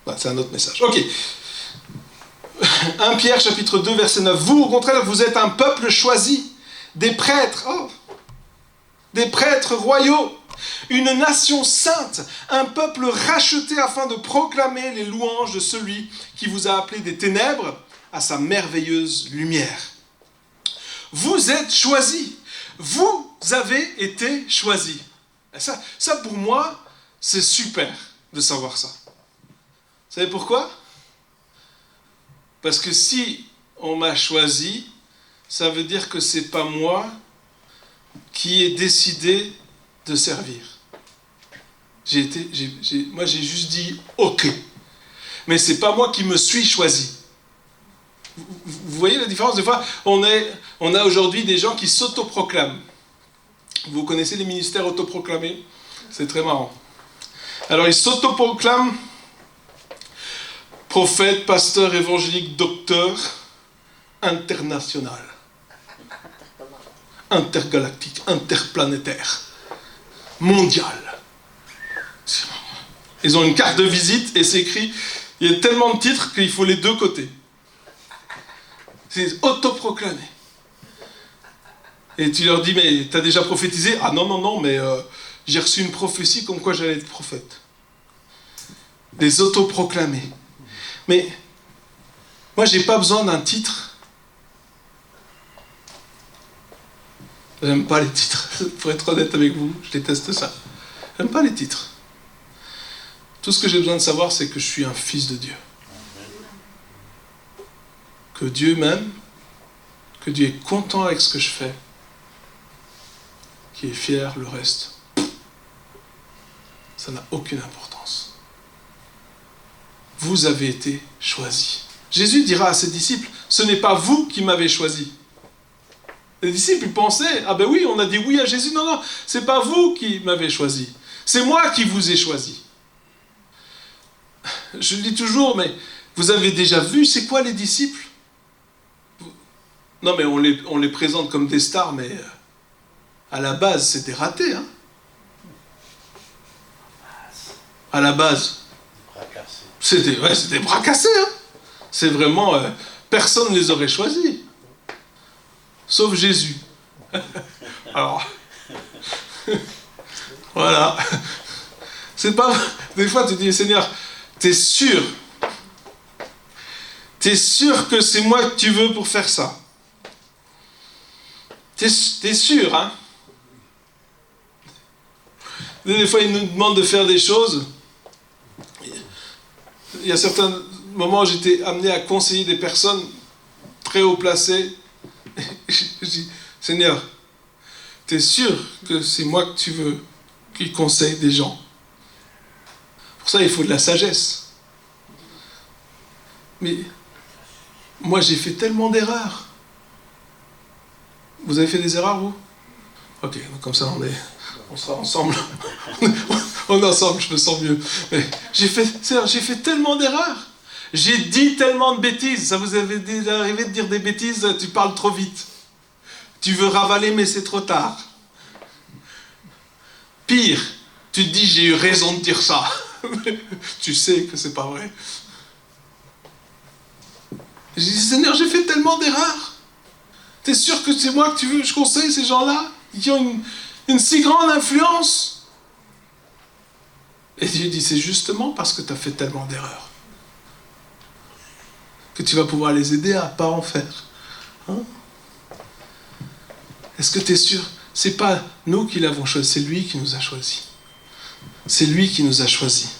Bah, c'est un autre message. Ok. 1 Pierre chapitre 2 verset 9. Vous, au contraire, vous êtes un peuple choisi, des prêtres, des prêtres royaux, une nation sainte, un peuple racheté afin de proclamer les louanges de celui qui vous a appelé des ténèbres à sa merveilleuse lumière. Vous êtes choisis. Vous avez été choisis. Ça pour moi, c'est super de savoir ça. Vous savez pourquoi? Parce que si on m'a choisi, ça veut dire que c'est pas moi qui ai décidé de servir. Moi j'ai juste dit OK. Mais c'est pas moi qui me suis choisi. Vous voyez la différence? Des fois, on a aujourd'hui des gens qui s'autoproclament. Vous connaissez les ministères autoproclamés? C'est très marrant. Alors, ils s'autoproclament prophète, pasteur, évangélique, docteur, international, intergalactique, interplanétaire, mondial. Ils ont une carte de visite et c'est écrit, il y a tellement de titres qu'il faut les deux côtés. C'est autoproclamé. Et tu leur dis, mais t'as déjà prophétisé? Ah non, mais J'ai reçu une prophétie comme quoi j'allais être prophète. Des autoproclamés. Mais moi, j'ai pas besoin d'un titre. J'aime pas les titres. Pour être honnête avec vous, je déteste ça. J'aime pas les titres. Tout ce que j'ai besoin de savoir, c'est que je suis un fils de Dieu. Que Dieu m'aime, que Dieu est content avec ce que je fais, qu'il est fier, le reste, ça n'a aucune importance. Vous avez été choisis. Jésus dira à ses disciples, ce n'est pas vous qui m'avez choisi. Les disciples, ils pensaient, ah ben oui, on a dit oui à Jésus. Non, non, c'est pas vous qui m'avez choisi. C'est moi qui vous ai choisi. Je le dis toujours, mais vous avez déjà vu, c'est quoi les disciples? Non, mais on les présente comme des stars, mais à la base, c'est des ratés. Hein. À la base, c'est des bras cassés. Hein. C'est vraiment... personne ne les aurait choisis. Sauf Jésus. Alors... voilà. C'est pas... Des fois, tu dis, Seigneur, t'es sûr que c'est moi que tu veux pour faire ça? T'es sûr, hein? Des fois, il nous demande de faire des choses. Il y a certains moments où j'étais amené à conseiller des personnes très haut placées. Je dis, Seigneur, t'es sûr que c'est moi que tu veux qui conseille des gens? Pour ça, il faut de la sagesse. Mais moi, j'ai fait tellement d'erreurs. Vous avez fait des erreurs, vous? Ok, donc comme ça, on sera ensemble. On est ensemble, je me sens mieux. Mais j'ai fait tellement d'erreurs. J'ai dit tellement de bêtises. Ça vous avait déjà arrivé de dire des bêtises? Tu parles trop vite. Tu veux ravaler, mais c'est trop tard. Pire, tu te dis, j'ai eu raison de dire ça. Tu sais que c'est pas vrai. J'ai dit, Seigneur, j'ai fait tellement d'erreurs. T'es sûr que c'est moi que tu veux que je conseille ces gens-là qui ont une si grande influence? Et Dieu dit, c'est justement parce que tu as fait tellement d'erreurs que tu vas pouvoir les aider à ne pas en faire. Hein? Est-ce que tu es sûr? C'est pas nous qui l'avons choisi, c'est lui qui nous a choisis. C'est lui qui nous a choisis.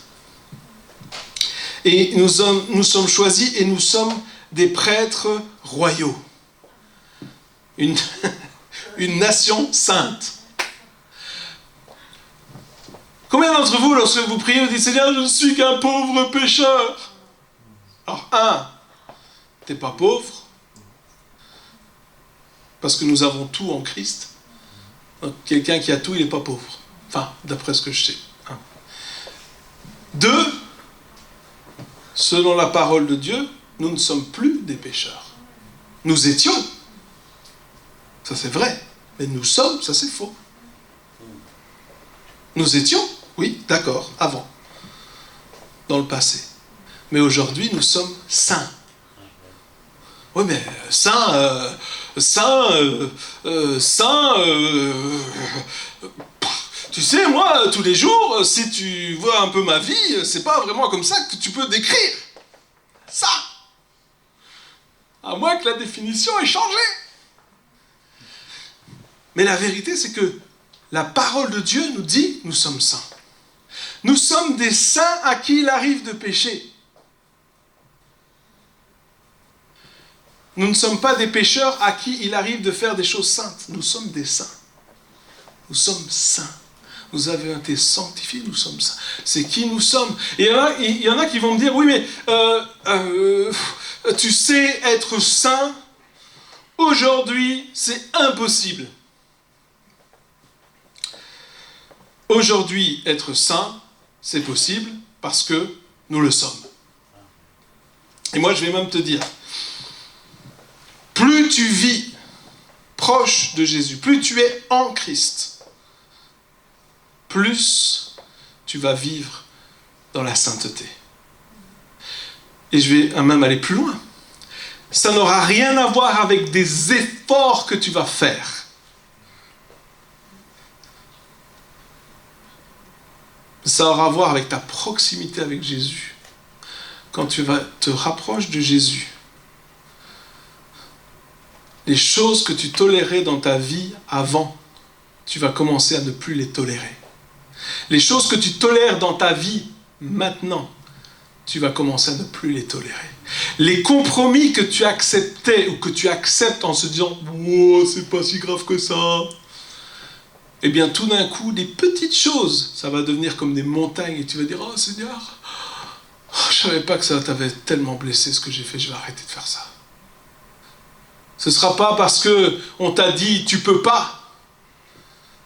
Et nous sommes choisis et nous sommes des prêtres royaux. Une nation sainte. Combien d'entre vous, lorsque vous priez, vous dites, Seigneur, je ne suis qu'un pauvre pécheur? Alors, t'es pas pauvre, parce que nous avons tout en Christ. Donc, quelqu'un qui a tout, il n'est pas pauvre. Enfin, d'après ce que je sais. 2, selon la parole de Dieu, nous ne sommes plus des pécheurs. Nous étions. Ça c'est vrai. Mais nous sommes, ça c'est faux. Nous étions, oui, d'accord, avant. Dans le passé. Mais aujourd'hui, nous sommes saints. Oui, mais saints, tu sais, moi, tous les jours, si tu vois un peu ma vie, c'est pas vraiment comme ça que tu peux décrire ça. À moins que la définition ait changé. Mais la vérité, c'est que la parole de Dieu nous dit, nous sommes saints. Nous sommes des saints à qui il arrive de pécher. Nous ne sommes pas des pécheurs à qui il arrive de faire des choses saintes. Nous sommes des saints. Nous sommes saints. Nous avons été sanctifiés, nous sommes saints. C'est qui nous sommes. Et il y en a qui vont me dire, oui, mais tu sais, être saint, aujourd'hui, c'est impossible. Aujourd'hui, être saint, c'est possible parce que nous le sommes. Et moi, je vais même te dire, plus tu vis proche de Jésus, plus tu es en Christ, plus tu vas vivre dans la sainteté. Et je vais même aller plus loin. Ça n'aura rien à voir avec des efforts que tu vas faire. Ça aura à voir avec ta proximité avec Jésus. Quand tu te rapproches de Jésus, les choses que tu tolérais dans ta vie avant, tu vas commencer à ne plus les tolérer. Les choses que tu tolères dans ta vie maintenant, tu vas commencer à ne plus les tolérer. Les compromis que tu acceptais ou que tu acceptes en se disant « Oh, c'est pas si grave que ça », eh bien tout d'un coup, des petites choses, ça va devenir comme des montagnes et tu vas dire « Oh Seigneur, je savais pas que ça t'avait tellement blessé ce que j'ai fait, je vais arrêter de faire ça. » Ce ne sera pas parce qu'on t'a dit « Tu peux pas ».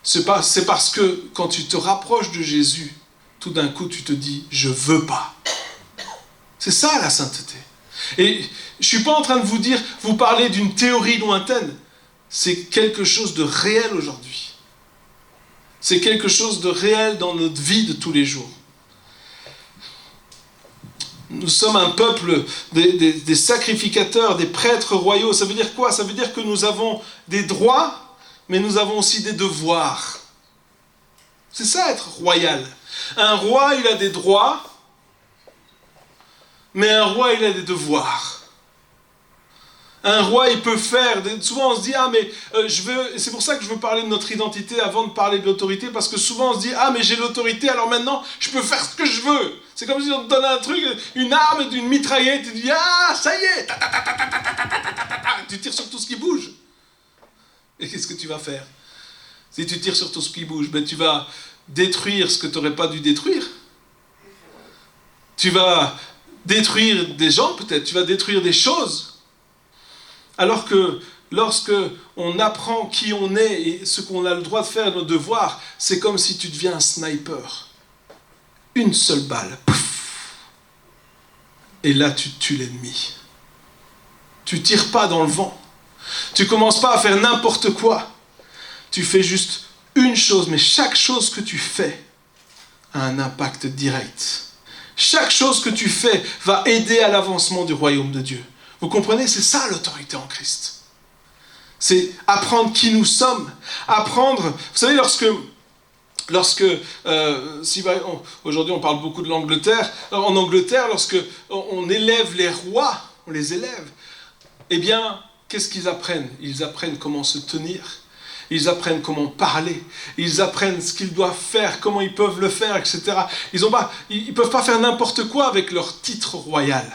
C'est parce que quand tu te rapproches de Jésus, tout d'un coup tu te dis « Je veux pas ». C'est ça la sainteté. Et je ne suis pas en train de vous parler d'une théorie lointaine. C'est quelque chose de réel aujourd'hui. C'est quelque chose de réel dans notre vie de tous les jours. Nous sommes un peuple des sacrificateurs, des prêtres royaux. Ça veut dire quoi? Ça veut dire que nous avons des droits, mais nous avons aussi des devoirs. C'est ça être royal. Un roi, il a des droits, mais un roi, il a des devoirs. Un roi, il peut faire... Souvent, on se dit, ah, mais c'est pour ça que je veux parler de notre identité avant de parler de l'autorité, parce que souvent, on se dit, ah, mais j'ai l'autorité, alors maintenant, je peux faire ce que je veux. C'est comme si on te donnait un truc, une arme et une mitraillette, et tu dis, ah, ça y est, tu tires sur tout ce qui bouge. Et qu'est-ce que tu vas faire? Si tu tires sur tout ce qui bouge, ben, tu vas détruire ce que tu n'aurais pas dû détruire. Tu vas détruire des gens, peut-être, tu vas détruire des choses. Alors que lorsque on apprend qui on est et ce qu'on a le droit de faire, nos devoirs, c'est comme si tu deviens un sniper. Une seule balle. Pouf, et là, tu tues l'ennemi. Tu tires pas dans le vent. Tu commences pas à faire n'importe quoi. Tu fais juste une chose, mais chaque chose que tu fais a un impact direct. Chaque chose que tu fais va aider à l'avancement du royaume de Dieu. Vous comprenez? C'est ça l'autorité en Christ. C'est apprendre qui nous sommes. Apprendre... Vous savez, aujourd'hui on parle beaucoup de l'Angleterre. En Angleterre, lorsque on élève les rois, on les élève, eh bien, qu'est-ce qu'ils apprennent? Ils apprennent comment se tenir. Ils apprennent comment parler. Ils apprennent ce qu'ils doivent faire, comment ils peuvent le faire, etc. Ils ne peuvent pas faire n'importe quoi avec leur titre royal.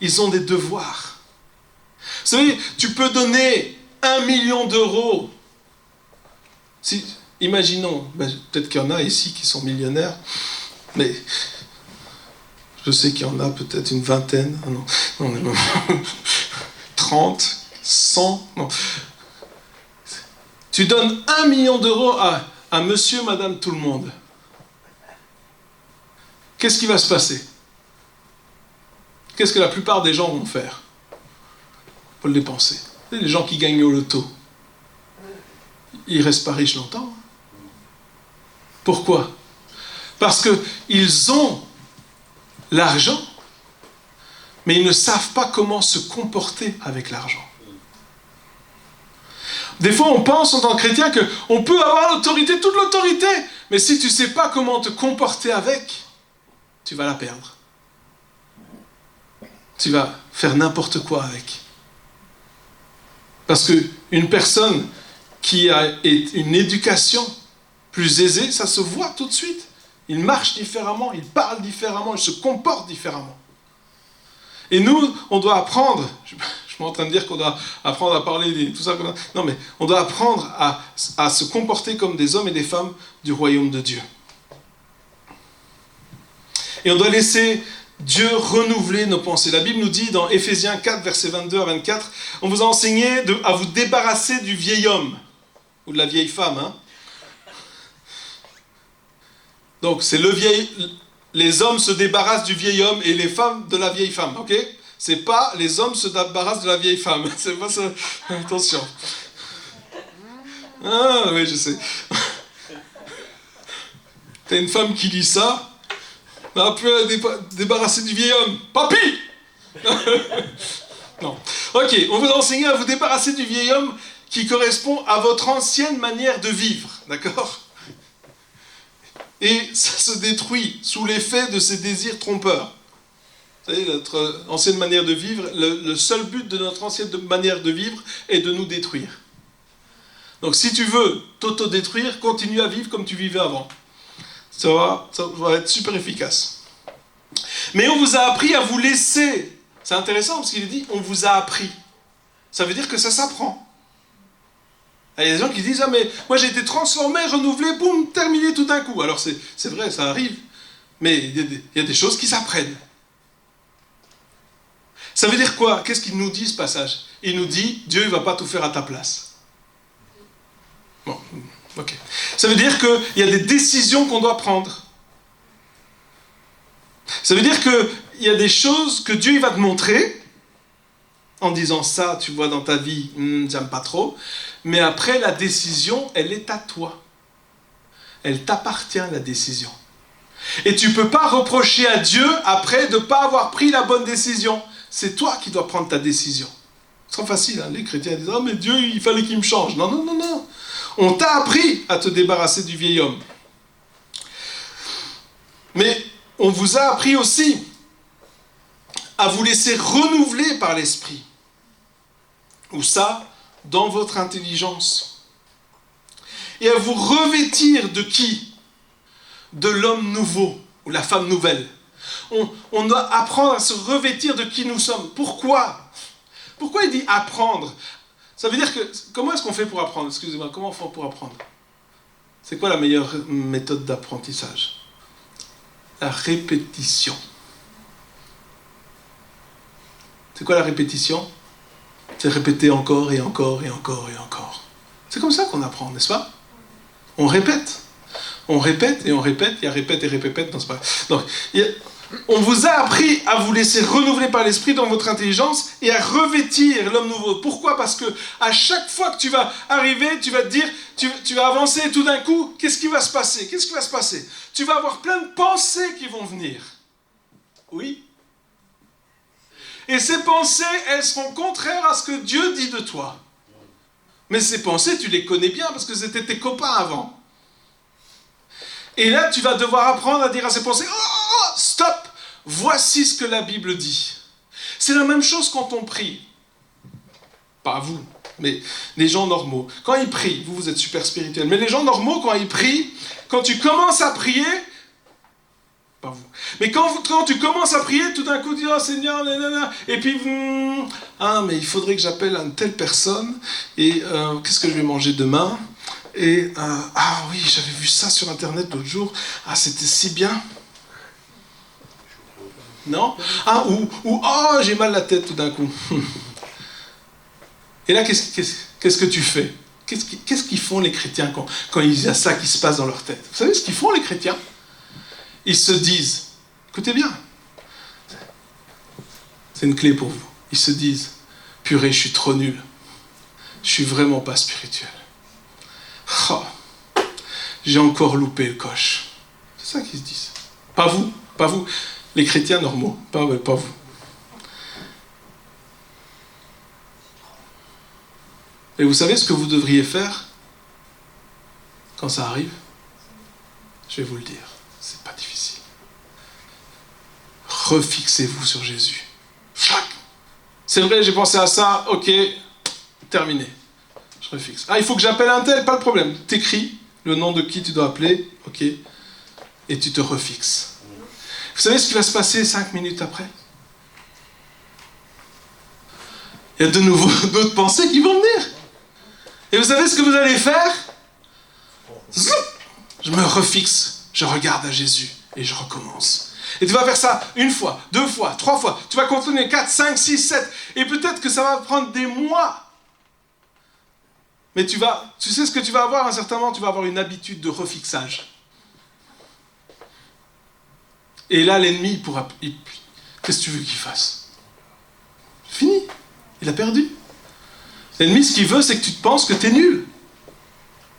Ils ont des devoirs. Vous savez, tu peux donner 1 million d'euros. Imaginons, peut-être qu'il y en a ici qui sont millionnaires, mais je sais qu'il y en a peut-être une vingtaine. Non, 30, 100, non. Tu donnes 1 million d'euros à monsieur, madame, tout le monde. Qu'est-ce qui va se passer? Qu'est-ce que la plupart des gens vont faire? Pour le dépenser. Les gens qui gagnent au loto, ils ne restent pas riches longtemps. Pourquoi? Parce qu'ils ont l'argent, mais ils ne savent pas comment se comporter avec l'argent. Des fois, on pense en tant que chrétien qu'on peut avoir l'autorité, toute l'autorité, mais si tu ne sais pas comment te comporter avec, tu vas la perdre. Tu vas faire n'importe quoi avec. Parce qu'une personne qui a une éducation plus aisée, ça se voit tout de suite. Il marche différemment, il parle différemment, il se comporte différemment. Et nous, on doit apprendre, je suis pas en train de dire qu'on doit apprendre à parler de tout ça, non mais on doit apprendre à se comporter comme des hommes et des femmes du royaume de Dieu. Et on doit laisser Dieu renouveler nos pensées. La Bible nous dit dans Éphésiens 4, versets 22 à 24, on vous a enseigné à vous débarrasser du vieil homme, ou de la vieille femme. Hein. Donc c'est les hommes se débarrassent du vieil homme et les femmes de la vieille femme, ok? C'est pas les hommes se débarrassent de la vieille femme, c'est pas ça, attention. Ah oui, je sais. T'as une femme qui lit ça, on a pu débarrasser du vieil homme. Papy! Non. Ok, on vous a enseigné à vous débarrasser du vieil homme qui correspond à votre ancienne manière de vivre, d'accord? et ça se détruit sous l'effet de ces désirs trompeurs. Vous savez, notre ancienne manière de vivre, le seul but de notre ancienne manière de vivre est de nous détruire. Donc si tu veux t'auto-détruire, continue à vivre comme tu vivais avant. Ça va être super efficace. Mais on vous a appris à vous laisser. C'est intéressant parce qu'il dit on vous a appris. Ça veut dire que ça s'apprend. Il y a des gens qui disent ah mais moi j'ai été transformé, renouvelé, boum, terminé tout d'un coup. Alors c'est vrai, ça arrive. Mais il y a des choses qui s'apprennent. Ça veut dire quoi? Qu'est-ce qu'il nous dit ce passage? Il nous dit Dieu ne va pas tout faire à ta place. Bon, ok. Ça veut dire qu'il y a des décisions qu'on doit prendre. Ça veut dire qu'il y a des choses que Dieu il va te montrer, en disant ça, tu vois dans ta vie, j'aime pas trop, mais après la décision, elle est à toi. Elle t'appartient la décision. Et tu ne peux pas reprocher à Dieu après de ne pas avoir pris la bonne décision. C'est toi qui dois prendre ta décision. C'est trop facile, hein? Les chrétiens disent « Oh mais Dieu, il fallait qu'il me change ». Non, non, non, non. On t'a appris à te débarrasser du vieil homme. Mais on vous a appris aussi à vous laisser renouveler par l'esprit. Ou ça, dans votre intelligence. Et à vous revêtir de qui? De l'homme nouveau, ou la femme nouvelle. On doit apprendre à se revêtir de qui nous sommes. Pourquoi? Pourquoi il dit apprendre? Ça veut dire que... Comment est-ce qu'on fait pour apprendre? Excusez-moi, comment on fait pour apprendre? C'est quoi la meilleure méthode d'apprentissage? La répétition. C'est quoi la répétition? C'est répéter encore et encore et encore et encore. C'est comme ça qu'on apprend, n'est-ce pas? On répète. On répète et on répète. Il y a répète et répète. Non, c'est pas... Donc, on vous a appris à vous laisser renouveler par l'esprit dans votre intelligence et à revêtir l'homme nouveau. Pourquoi? Parce que à chaque fois que tu vas arriver, tu vas te dire, tu vas avancer et tout d'un coup, qu'est-ce qui va se passer? Qu'est-ce qui va se passer? Tu vas avoir plein de pensées qui vont venir. Oui. Et ces pensées, elles seront contraires à ce que Dieu dit de toi. Mais ces pensées, tu les connais bien parce que c'était tes copains avant. Et là, tu vas devoir apprendre à dire à ces pensées, oh, stop, voici ce que la Bible dit. C'est la même chose quand on prie. Pas vous, mais les gens normaux. Quand ils prient, vous êtes super spirituels, mais les gens normaux, quand ils prient, quand tu commences à prier, pas vous, mais quand tu commences à prier, tout d'un coup, tu dis, oh Seigneur, nanana, et puis, ah, mais il faudrait que j'appelle une telle personne, et qu'est-ce que je vais manger demain? Et, ah oui, j'avais vu ça sur Internet l'autre jour. Ah, c'était si bien. Non? Ah, ou oh, j'ai mal la tête tout d'un coup. Et là, qu'est-ce que tu fais? Qu'est-ce qu'ils font les chrétiens quand il y a ça qui se passe dans leur tête? Vous savez ce qu'ils font les chrétiens? Ils se disent, écoutez bien, c'est une clé pour vous. Ils se disent, purée, je suis trop nul. Je suis vraiment pas spirituel. Oh, j'ai encore loupé le coche. C'est ça qu'ils se disent. Pas vous, les chrétiens normaux, pas vous. Et vous savez ce que vous devriez faire quand ça arrive? Je vais vous le dire, c'est pas difficile. Refixez-vous sur Jésus. C'est vrai, j'ai pensé à ça, ok, terminé. Je refixe. Ah, il faut que j'appelle un tel, pas le problème. T'écris le nom de qui tu dois appeler, ok, et tu te refixes. Vous savez ce qui va se passer 5 minutes après? Il y a de nouveau d'autres pensées qui vont venir. Et vous savez ce que vous allez faire? Je me refixe, je regarde à Jésus et je recommence. Et tu vas faire ça 1 fois, 2 fois, 3 fois. Tu vas continuer 4, 5, 6, 7. Et peut-être que ça va prendre des mois. Mais tu sais ce que tu vas avoir à un certain moment? Tu vas avoir une habitude de refixage. Et là, l'ennemi pourra... Qu'est-ce que tu veux qu'il fasse? Fini. Il a perdu. L'ennemi, ce qu'il veut, c'est que tu te penses que tu es nul.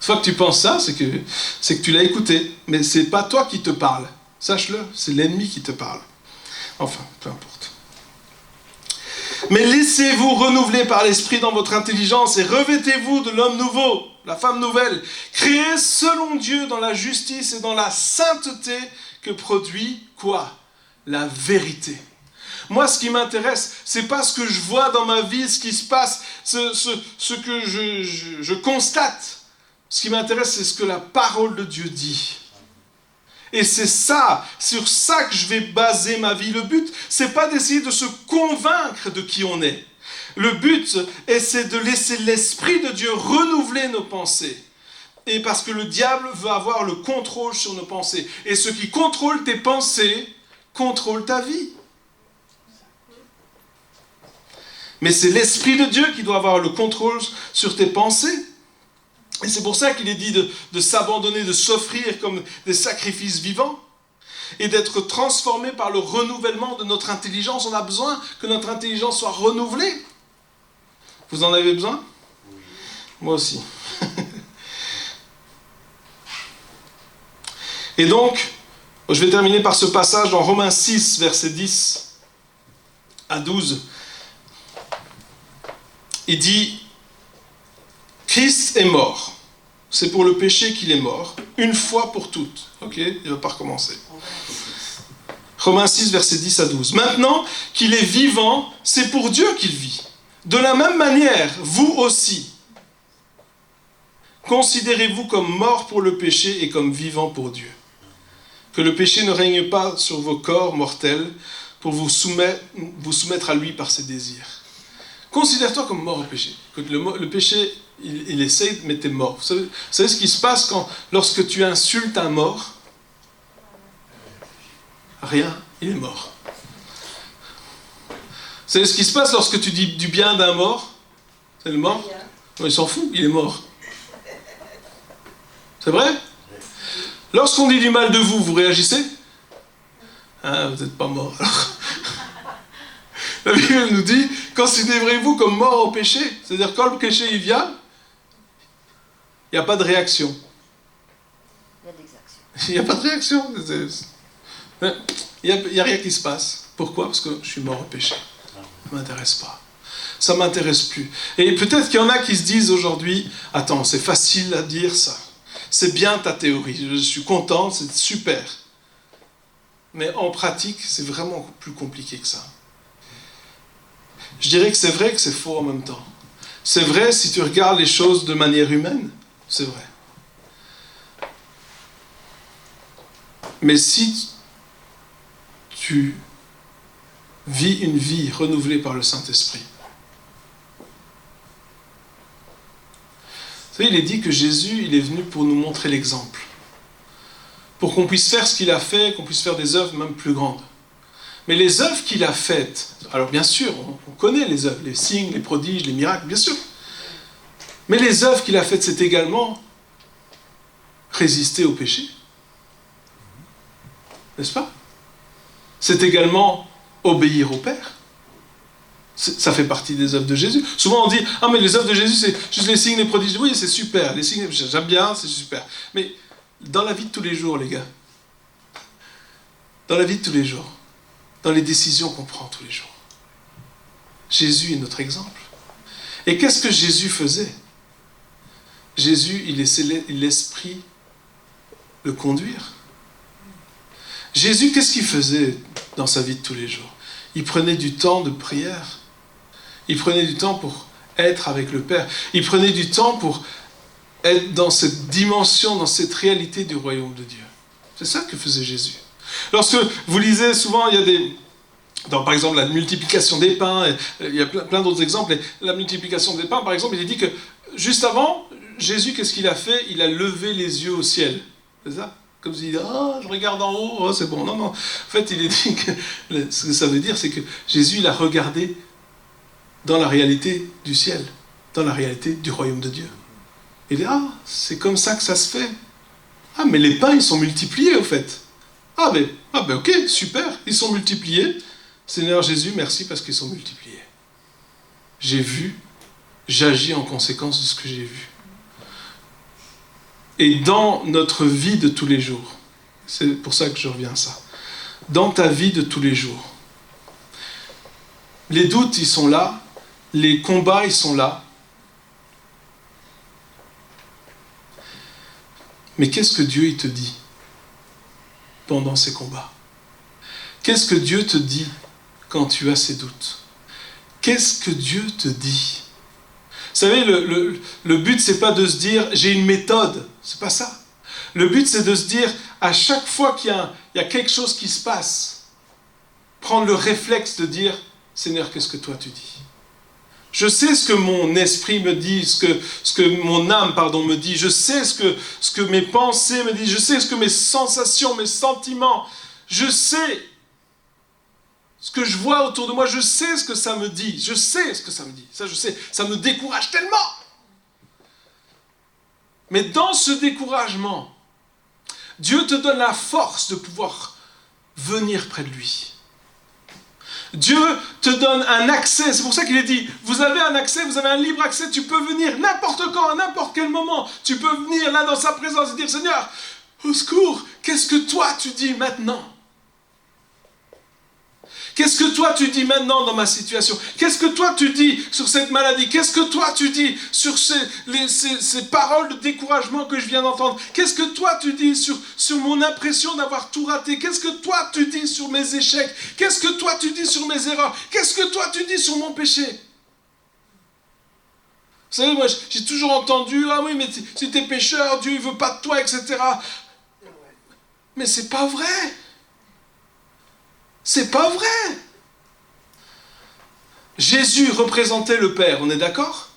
Soit que tu penses ça, c'est que tu l'as écouté. Mais ce n'est pas toi qui te parle. Sache-le, c'est l'ennemi qui te parle. Enfin, peu importe. Mais laissez-vous renouveler par l'esprit dans votre intelligence et revêtez-vous de l'homme nouveau, la femme nouvelle, créée selon Dieu dans la justice et dans la sainteté que produit quoi? La vérité. Moi, ce qui m'intéresse, c'est pas ce que je vois dans ma vie, ce qui se passe, ce que je constate. Ce qui m'intéresse, c'est ce que la parole de Dieu dit. Et c'est ça, sur ça que je vais baser ma vie. Le but, c'est pas d'essayer de se convaincre de qui on est. Le but, c'est de laisser l'Esprit de Dieu renouveler nos pensées. Et parce que le diable veut avoir le contrôle sur nos pensées. Et ce qui contrôle tes pensées, contrôle ta vie. Mais c'est l'Esprit de Dieu qui doit avoir le contrôle sur tes pensées. Et c'est pour ça qu'il est dit de s'abandonner, de s'offrir comme des sacrifices vivants et d'être transformé par le renouvellement de notre intelligence. On a besoin que notre intelligence soit renouvelée. Vous en avez besoin? Moi aussi. Et donc, je vais terminer par ce passage dans Romains 6, versets 10 à 12. Il dit, Christ est mort. C'est pour le péché qu'il est mort, une fois pour toutes. Ok? Il ne va pas recommencer. Romains 6, versets 10 à 12. Maintenant qu'il est vivant, c'est pour Dieu qu'il vit. De la même manière, vous aussi, considérez-vous comme mort pour le péché et comme vivant pour Dieu. Que le péché ne règne pas sur vos corps mortels pour vous soumettre à lui par ses désirs. Considère-toi comme mort au péché. Le péché, il essaye, mais t'es mort. Vous savez ce qui se passe lorsque tu insultes un mort? Rien, il est mort. Vous savez ce qui se passe lorsque tu dis du bien d'un mort? C'est le mort? Non, il s'en fout, il est mort. C'est vrai? Lorsqu'on dit du mal de vous, vous réagissez? Ah, vous n'êtes pas mort alors. La Bible nous dit, considérez-vous comme mort au péché. C'est-à-dire, quand le péché il vient, il n'y a pas de réaction. Il y a des actions. Il n'y a pas de réaction. Il n'y a rien qui se passe. Pourquoi? Parce que je suis mort au péché. Ça ne m'intéresse pas. Ça ne m'intéresse plus. Et peut-être qu'il y en a qui se disent aujourd'hui, attends, c'est facile à dire ça. C'est bien ta théorie. Je suis content, c'est super. Mais en pratique, c'est vraiment plus compliqué que ça. Je dirais que c'est vrai que c'est faux en même temps. C'est vrai si tu regardes les choses de manière humaine, c'est vrai. Mais si tu vis une vie renouvelée par le Saint-Esprit, vous savez, il est dit que Jésus, il est venu pour nous montrer l'exemple. Pour qu'on puisse faire ce qu'il a fait, qu'on puisse faire des œuvres même plus grandes. Mais les œuvres qu'il a faites, alors bien sûr, on connaît les œuvres, les signes, les prodiges, les miracles, bien sûr. Mais les œuvres qu'il a faites, c'est également résister au péché. N'est-ce pas? C'est également obéir au Père. Ça fait partie des œuvres de Jésus. Souvent on dit, ah mais les œuvres de Jésus, c'est juste les signes, les prodiges. Oui, c'est super, les signes, j'aime bien, c'est super. Mais dans la vie de tous les jours, les gars, dans la vie de tous les jours, dans les décisions qu'on prend tous les jours, Jésus est notre exemple. Et qu'est-ce que Jésus faisait? Jésus, il laissait l'Esprit le conduire. Jésus, qu'est-ce qu'il faisait dans sa vie de tous les jours? Il prenait du temps de prière. Il prenait du temps pour être avec le Père. Il prenait du temps pour être dans cette dimension, dans cette réalité du royaume de Dieu. C'est ça que faisait Jésus. Lorsque vous lisez souvent, il y a par exemple la multiplication des pains, il y a plein d'autres exemples, et la multiplication des pains, par exemple, il est dit que juste avant, Jésus, qu'est-ce qu'il a fait? Il a levé les yeux au ciel. C'est ça? Comme s'il dit, je regarde en haut, oh, c'est bon. Non, non. En fait, il est dit que ce que ça veut dire, c'est que Jésus, il a regardé dans la réalité du ciel, dans la réalité du royaume de Dieu. Il dit, c'est comme ça que ça se fait. Ah, mais les pains, ils sont multipliés, au fait. Ben ok, super, ils sont multipliés. Seigneur Jésus, merci parce qu'ils sont multipliés. J'ai vu, j'agis en conséquence de ce que j'ai vu. Et dans notre vie de tous les jours, c'est pour ça que je reviens à ça, dans ta vie de tous les jours, Les doutes, ils sont là. Les combats, ils sont là. Mais qu'est-ce que Dieu il te dit pendant ces combats? Qu'est-ce que Dieu te dit quand tu as ces doutes? Qu'est-ce que Dieu te dit? Vous savez, le but, c'est pas de se dire, j'ai une méthode. C'est pas ça. Le but, c'est de se dire, à chaque fois qu'il y a quelque chose qui se passe, prendre le réflexe de dire, Seigneur, qu'est-ce que toi tu dis? Je sais ce que mon esprit me dit, ce que mon âme, me dit. Je sais ce que mes pensées me disent. Je sais ce que mes sensations, mes sentiments. Je sais ce que je vois autour de moi. Je sais ce que ça me dit. Je sais ce que ça me dit. Ça, je sais. Ça me décourage tellement. Mais dans ce découragement, Dieu te donne la force de pouvoir venir près de lui. Dieu te donne un accès, c'est pour ça qu'il est dit, vous avez un accès, vous avez un libre accès, tu peux venir n'importe quand, à n'importe quel moment, tu peux venir là dans sa présence et dire, Seigneur, au secours, qu'est-ce que toi tu dis maintenant? Qu'est-ce que toi tu dis maintenant dans ma situation? Qu'est-ce que toi tu dis sur cette maladie? Qu'est-ce que toi tu dis sur ces paroles de découragement que je viens d'entendre? Qu'est-ce que toi tu dis sur mon impression d'avoir tout raté? Qu'est-ce que toi tu dis sur mes échecs? Qu'est-ce que toi tu dis sur mes erreurs? Qu'est-ce que toi tu dis sur mon péché? Vous savez, moi j'ai toujours entendu, ah oui, mais si t'es pécheur, Dieu ne veut pas de toi, etc. Mais c'est pas vrai. C'est pas vrai. Jésus représentait le Père, on est d'accord?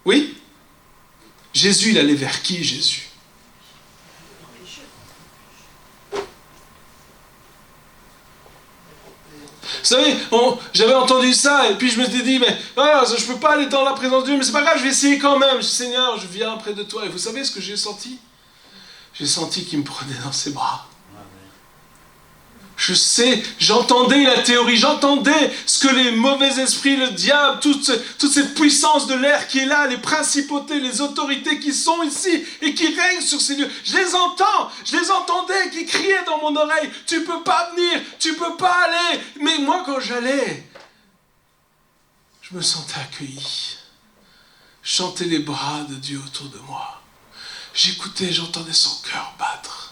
Oui? Jésus, il allait vers qui, Jésus? Vous savez, j'avais entendu ça, et puis je me suis dit, mais je ne peux pas aller dans la présence de Dieu, mais c'est pas grave, je vais essayer quand même. Je dis, Seigneur, je viens près de toi. Et vous savez ce que j'ai senti? J'ai senti qu'il me prenait dans ses bras. Je sais, j'entendais la théorie, j'entendais ce que les mauvais esprits, le diable, toute cette puissance de l'air qui est là, les principautés, les autorités qui sont ici et qui règnent sur ces lieux. Je les entendais qui criaient dans mon oreille, tu peux pas venir, tu peux pas aller. Mais moi quand j'allais, je me sentais accueilli. Je sentais les bras de Dieu autour de moi. J'écoutais, j'entendais son cœur battre.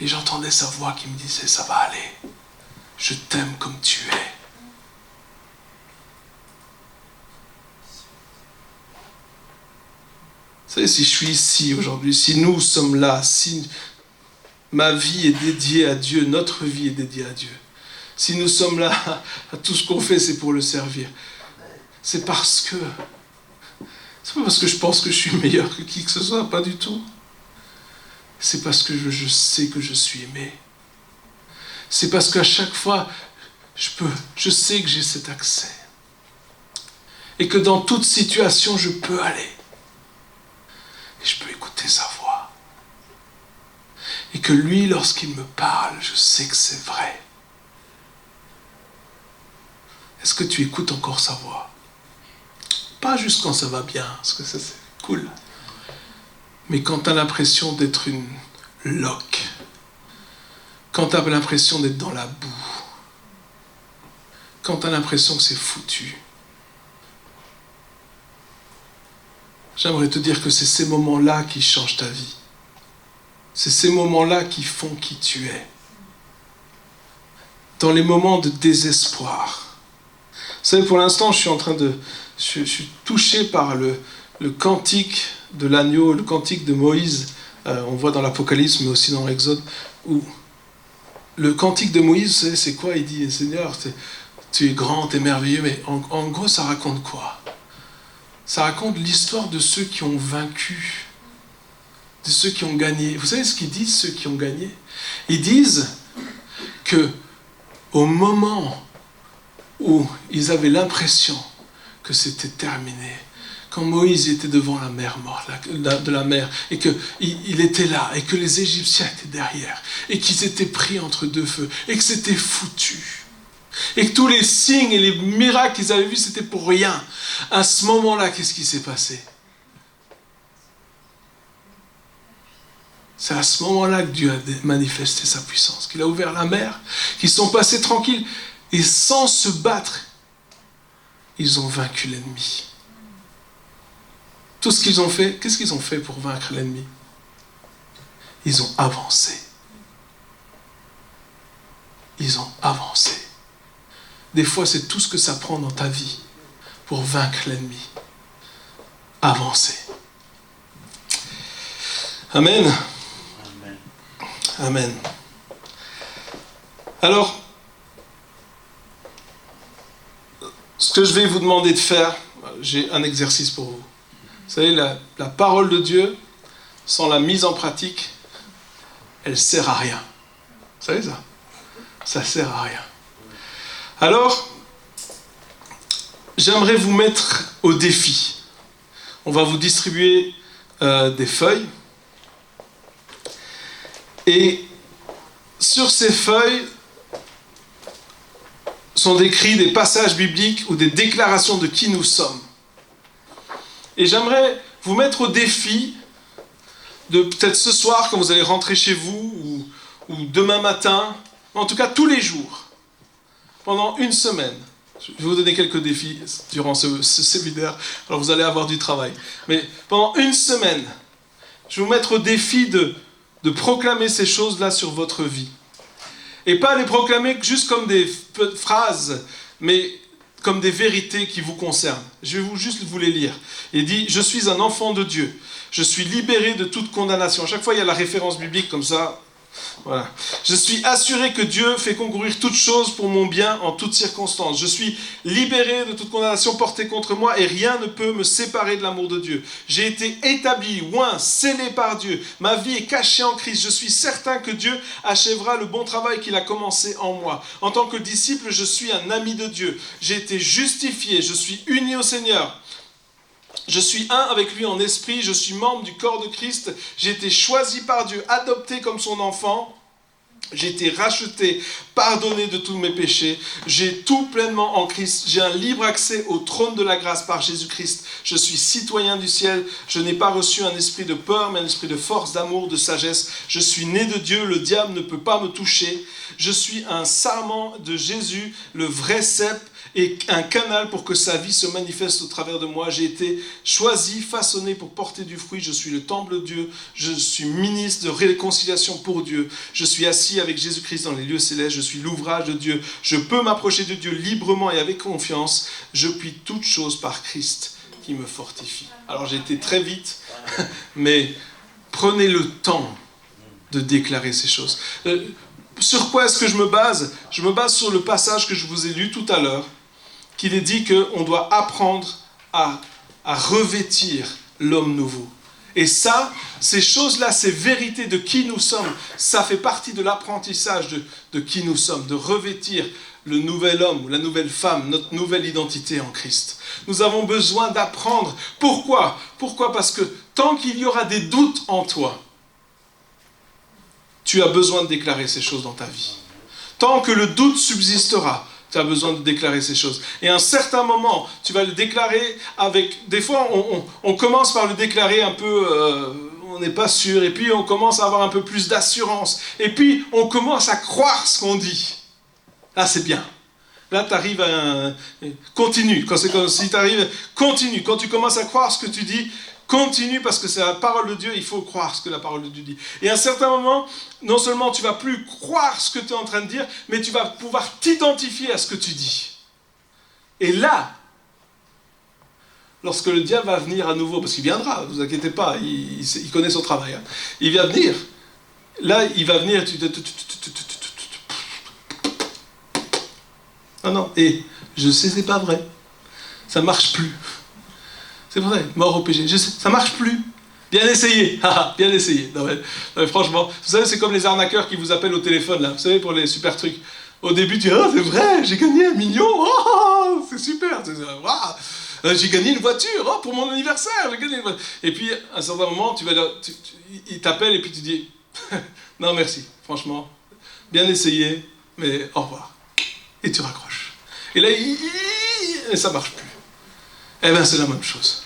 Et j'entendais sa voix qui me disait, ça va aller. Je t'aime comme tu es. Vous savez, si je suis ici aujourd'hui, si nous sommes là, si ma vie est dédiée à Dieu, notre vie est dédiée à Dieu, si nous sommes là, tout ce qu'on fait, c'est pour le servir, c'est pas parce que je pense que je suis meilleur que qui que ce soit, pas du tout. C'est parce que je sais que je suis aimé. C'est parce qu'à chaque fois, je sais que j'ai cet accès. Et que dans toute situation, je peux aller. Et je peux écouter sa voix. Et que lui, lorsqu'il me parle, je sais que c'est vrai. Est-ce que tu écoutes encore sa voix? Pas juste quand ça va bien, parce que ça c'est cool. Mais quand tu as l'impression d'être une loque, quand tu as l'impression d'être dans la boue, quand tu as l'impression que c'est foutu, j'aimerais te dire que c'est ces moments-là qui changent ta vie. C'est ces moments-là qui font qui tu es. Dans les moments de désespoir. Vous savez, pour l'instant, je suis touché par le cantique de l'agneau, le cantique de Moïse, on voit dans l'Apocalypse, mais aussi dans l'Exode, où le cantique de Moïse, vous savez, c'est quoi? Il dit, Seigneur, tu es grand, tu es merveilleux, mais en gros, ça raconte quoi? Ça raconte l'histoire de ceux qui ont vaincu, de ceux qui ont gagné. Vous savez ce qu'ils disent, ceux qui ont gagné? Ils disent que au moment où ils avaient l'impression que c'était terminé, quand Moïse était devant la mer morte, de la mer, et qu'il était là, et que les Égyptiens étaient derrière, et qu'ils étaient pris entre deux feux, et que c'était foutu, et que tous les signes et les miracles qu'ils avaient vus, c'était pour rien. À ce moment-là, qu'est-ce qui s'est passé? C'est à ce moment-là que Dieu a manifesté sa puissance, qu'il a ouvert la mer, qu'ils sont passés tranquilles. Et sans se battre, ils ont vaincu l'ennemi. Tout ce qu'ils ont fait, qu'est-ce qu'ils ont fait pour vaincre l'ennemi? Ils ont avancé. Ils ont avancé. Des fois, c'est tout ce que ça prend dans ta vie pour vaincre l'ennemi. Avancer. Amen. Amen. Amen. Alors, ce que je vais vous demander de faire, j'ai un exercice pour vous. Vous savez, la parole de Dieu, sans la mise en pratique, elle ne sert à rien. Vous savez ça? Ça ne sert à rien. Alors, j'aimerais vous mettre au défi. On va vous distribuer des feuilles. Et sur ces feuilles sont décrits des passages bibliques ou des déclarations de qui nous sommes. Et j'aimerais vous mettre au défi de peut-être ce soir quand vous allez rentrer chez vous ou demain matin, en tout cas tous les jours, pendant une semaine. Je vais vous donner quelques défis durant ce séminaire, alors vous allez avoir du travail. Mais pendant une semaine, je vais vous mettre au défi de proclamer ces choses-là sur votre vie. Et pas les proclamer juste comme des phrases, mais comme des vérités qui vous concernent. Je vais juste vous les lire. Il dit « Je suis un enfant de Dieu. Je suis libéré de toute condamnation. » À chaque fois, il y a la référence biblique comme ça. Voilà. Je suis assuré que Dieu fait concourir toutes choses pour mon bien en toutes circonstances. Je suis libéré de toute condamnation portée contre moi et rien ne peut me séparer de l'amour de Dieu. J'ai été établi, oint, scellé par Dieu. Ma vie est cachée en Christ. Je suis certain que Dieu achèvera le bon travail qu'il a commencé en moi. En tant que disciple, je suis un ami de Dieu. J'ai été justifié. Je suis uni au Seigneur. Je suis un avec lui en esprit, je suis membre du corps de Christ, j'ai été choisi par Dieu, adopté comme son enfant, j'ai été racheté, pardonné de tous mes péchés, j'ai tout pleinement en Christ, j'ai un libre accès au trône de la grâce par Jésus-Christ, je suis citoyen du ciel, je n'ai pas reçu un esprit de peur, mais un esprit de force, d'amour, de sagesse, je suis né de Dieu, le diable ne peut pas me toucher, je suis un sarment de Jésus, le vrai cep, et un canal pour que sa vie se manifeste au travers de moi. J'ai été choisi, façonné pour porter du fruit. Je suis le temple de Dieu. Je suis ministre de réconciliation pour Dieu. Je suis assis avec Jésus-Christ dans les lieux célestes. Je suis l'ouvrage de Dieu. Je peux m'approcher de Dieu librement et avec confiance. Je puis toutes choses par Christ qui me fortifie. Alors j'ai été très vite, mais prenez le temps de déclarer ces choses. Sur quoi est-ce que je me base? Je me base sur le passage que je vous ai lu tout à l'heure, qu'il est dit qu'on doit apprendre à revêtir l'homme nouveau. Et ça, ces choses-là, ces vérités de qui nous sommes, ça fait partie de l'apprentissage de qui nous sommes, de revêtir le nouvel homme ou la nouvelle femme, notre nouvelle identité en Christ. Nous avons besoin d'apprendre. Pourquoi? Pourquoi? Parce que tant qu'il y aura des doutes en toi, tu as besoin de déclarer ces choses dans ta vie. Tant que le doute subsistera, tu as besoin de déclarer ces choses. Et à un certain moment, tu vas le déclarer avec... Des fois, on commence par le déclarer un peu... on n'est pas sûr. Et puis, on commence à avoir un peu plus d'assurance. Et puis, on commence à croire ce qu'on dit. Là, c'est bien. Là, tu arrives à... Continue. Quand c'est comme si tu arrives... Continue. Quand tu commences à croire ce que tu dis... Continue parce que c'est la parole de Dieu, il faut croire ce que la parole de Dieu dit. Et à un certain moment, non seulement tu ne vas plus croire ce que tu es en train de dire, mais tu vas pouvoir t'identifier à ce que tu dis. Et là, lorsque le diable va venir à nouveau, parce qu'il viendra, ne vous inquiétez pas, il connaît son travail, hein. Il va venir. Là, il va venir, non, et je sais, c'est pas vrai. Ça ne marche plus. C'est vrai, mort au péché. Je sais, ça marche plus. Bien essayé. Bien essayé. Non mais franchement, vous savez, c'est comme les arnaqueurs qui vous appellent au téléphone, là. Vous savez, pour les super trucs. Au début, tu dis, oh, c'est vrai, j'ai gagné 1 million. Oh, c'est super. J'ai gagné une voiture. Oh, pour mon anniversaire, j'ai gagné une voiture. Et puis, à un certain moment, il t'appelle et puis tu dis, non, merci. Franchement, bien essayé, mais au revoir. Et tu raccroches. Et là, et ça marche plus. Eh bien, c'est la même chose.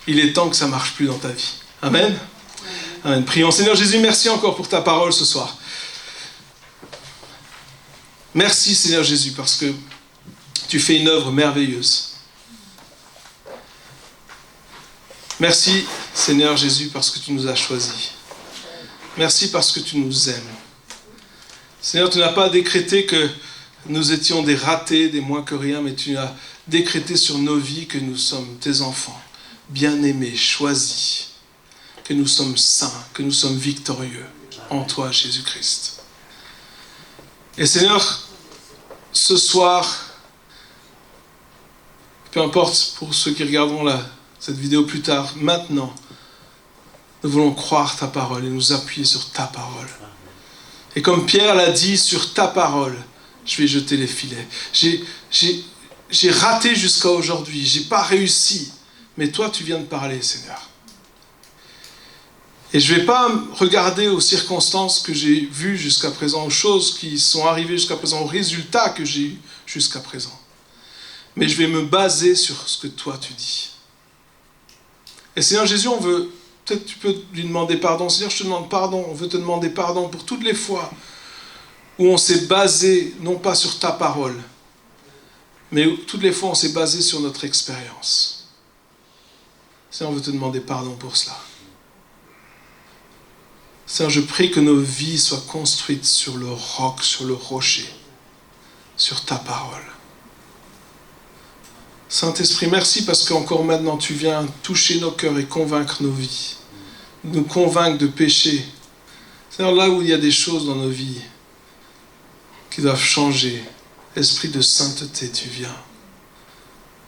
Il est temps que ça ne marche plus dans ta vie. Amen. Amen. Prions. Seigneur Jésus, merci encore pour ta parole ce soir. Merci Seigneur Jésus parce que tu fais une œuvre merveilleuse. Merci Seigneur Jésus parce que tu nous as choisis. Merci parce que tu nous aimes. Seigneur, tu n'as pas décrété que nous étions des ratés, des moins que rien, mais tu as décrété sur nos vies que nous sommes tes enfants, bien-aimés, choisis, que nous sommes saints, que nous sommes victorieux en toi, Jésus-Christ. Et Seigneur, ce soir, peu importe pour ceux qui regarderont cette vidéo plus tard, maintenant, nous voulons croire ta parole et nous appuyer sur ta parole. Et comme Pierre l'a dit, sur ta parole, je vais jeter les filets. J'ai raté jusqu'à aujourd'hui, j'ai pas réussi, mais toi tu viens de parler, Seigneur. Et je ne vais pas regarder aux circonstances que j'ai vues jusqu'à présent, aux choses qui sont arrivées jusqu'à présent, aux résultats que j'ai eus jusqu'à présent. Mais je vais me baser sur ce que toi tu dis. Et Seigneur Jésus, peut-être tu peux lui demander pardon. Seigneur, je te demande pardon, on veut te demander pardon pour toutes les fois où on s'est basé, non pas sur ta parole, mais toutes les fois on s'est basé sur notre expérience. Seigneur, on veut te demander pardon pour cela. Seigneur, je prie que nos vies soient construites sur le roc, sur le rocher, sur ta parole. Saint-Esprit, merci parce qu'encore maintenant tu viens toucher nos cœurs et convaincre nos vies, nous convaincre de péché. Seigneur, là où il y a des choses dans nos vies qui doivent changer, Esprit de sainteté, tu viens.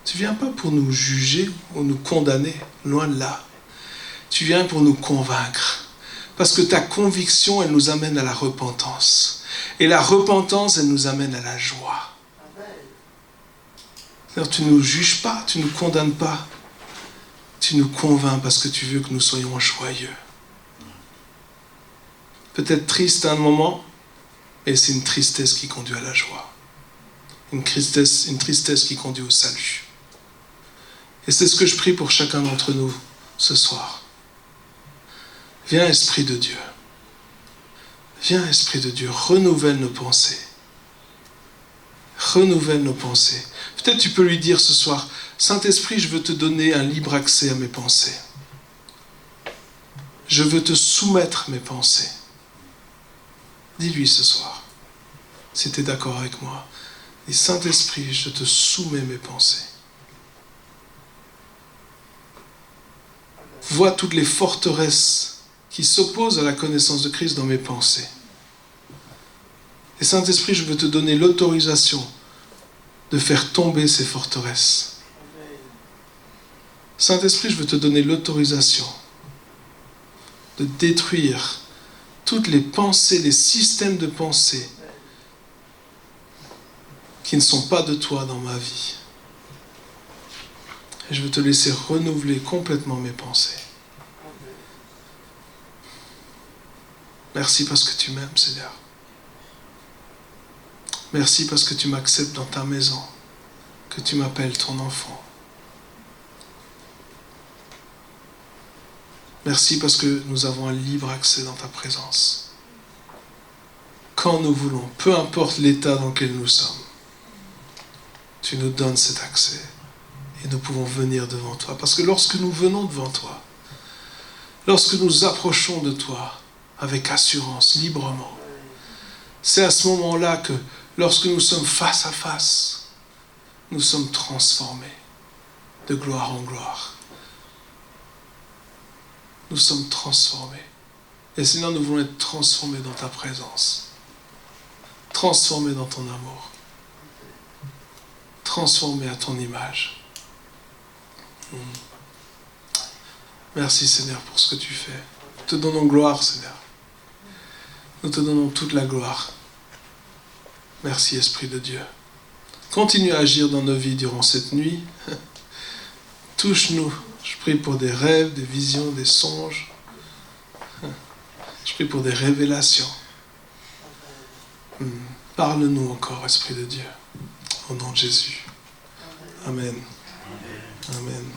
Tu viens pas pour nous juger ou nous condamner, loin de là. Tu viens pour nous convaincre. Parce que ta conviction, elle nous amène à la repentance. Et la repentance, elle nous amène à la joie. Alors, tu ne nous juges pas, tu ne nous condamnes pas. Tu nous convaincs parce que tu veux que nous soyons joyeux. Peut-être triste à un moment, mais c'est une tristesse qui conduit à la joie. Une tristesse qui conduit au salut. Et c'est ce que je prie pour chacun d'entre nous ce soir. Viens, Esprit de Dieu. Viens, Esprit de Dieu, renouvelle nos pensées. Renouvelle nos pensées. Peut-être tu peux lui dire ce soir, Saint-Esprit, je veux te donner un libre accès à mes pensées. Je veux te soumettre mes pensées. Dis-lui ce soir, si tu es d'accord avec moi. Dis, Saint-Esprit, je te soumets mes pensées. Vois toutes les forteresses qui s'opposent à la connaissance de Christ dans mes pensées. Et Saint-Esprit, je veux te donner l'autorisation de faire tomber ces forteresses. Saint-Esprit, je veux te donner l'autorisation de détruire toutes les pensées, les systèmes de pensée qui ne sont pas de toi dans ma vie. Et je veux te laisser renouveler complètement mes pensées. Merci parce que tu m'aimes, Seigneur. Merci parce que tu m'acceptes dans ta maison, que tu m'appelles ton enfant. Merci parce que nous avons un libre accès dans ta présence. Quand nous voulons, peu importe l'état dans lequel nous sommes, tu nous donnes cet accès et nous pouvons venir devant toi. Parce que lorsque nous venons devant toi, lorsque nous approchons de toi avec assurance, librement, c'est à ce moment-là que lorsque nous sommes face à face, nous sommes transformés de gloire en gloire. Nous sommes transformés. Et Seigneur, nous voulons être transformés dans ta présence. Transformés dans ton amour. Transformés à ton image. Merci Seigneur pour ce que tu fais. Nous te donnons gloire, Seigneur. Nous te donnons toute la gloire. Merci Esprit de Dieu. Continue à agir dans nos vies durant cette nuit. Touche-nous. Je prie pour des rêves, des visions, des songes. Je prie pour des révélations. Parle-nous encore, Esprit de Dieu. Au nom de Jésus. Amen. Amen.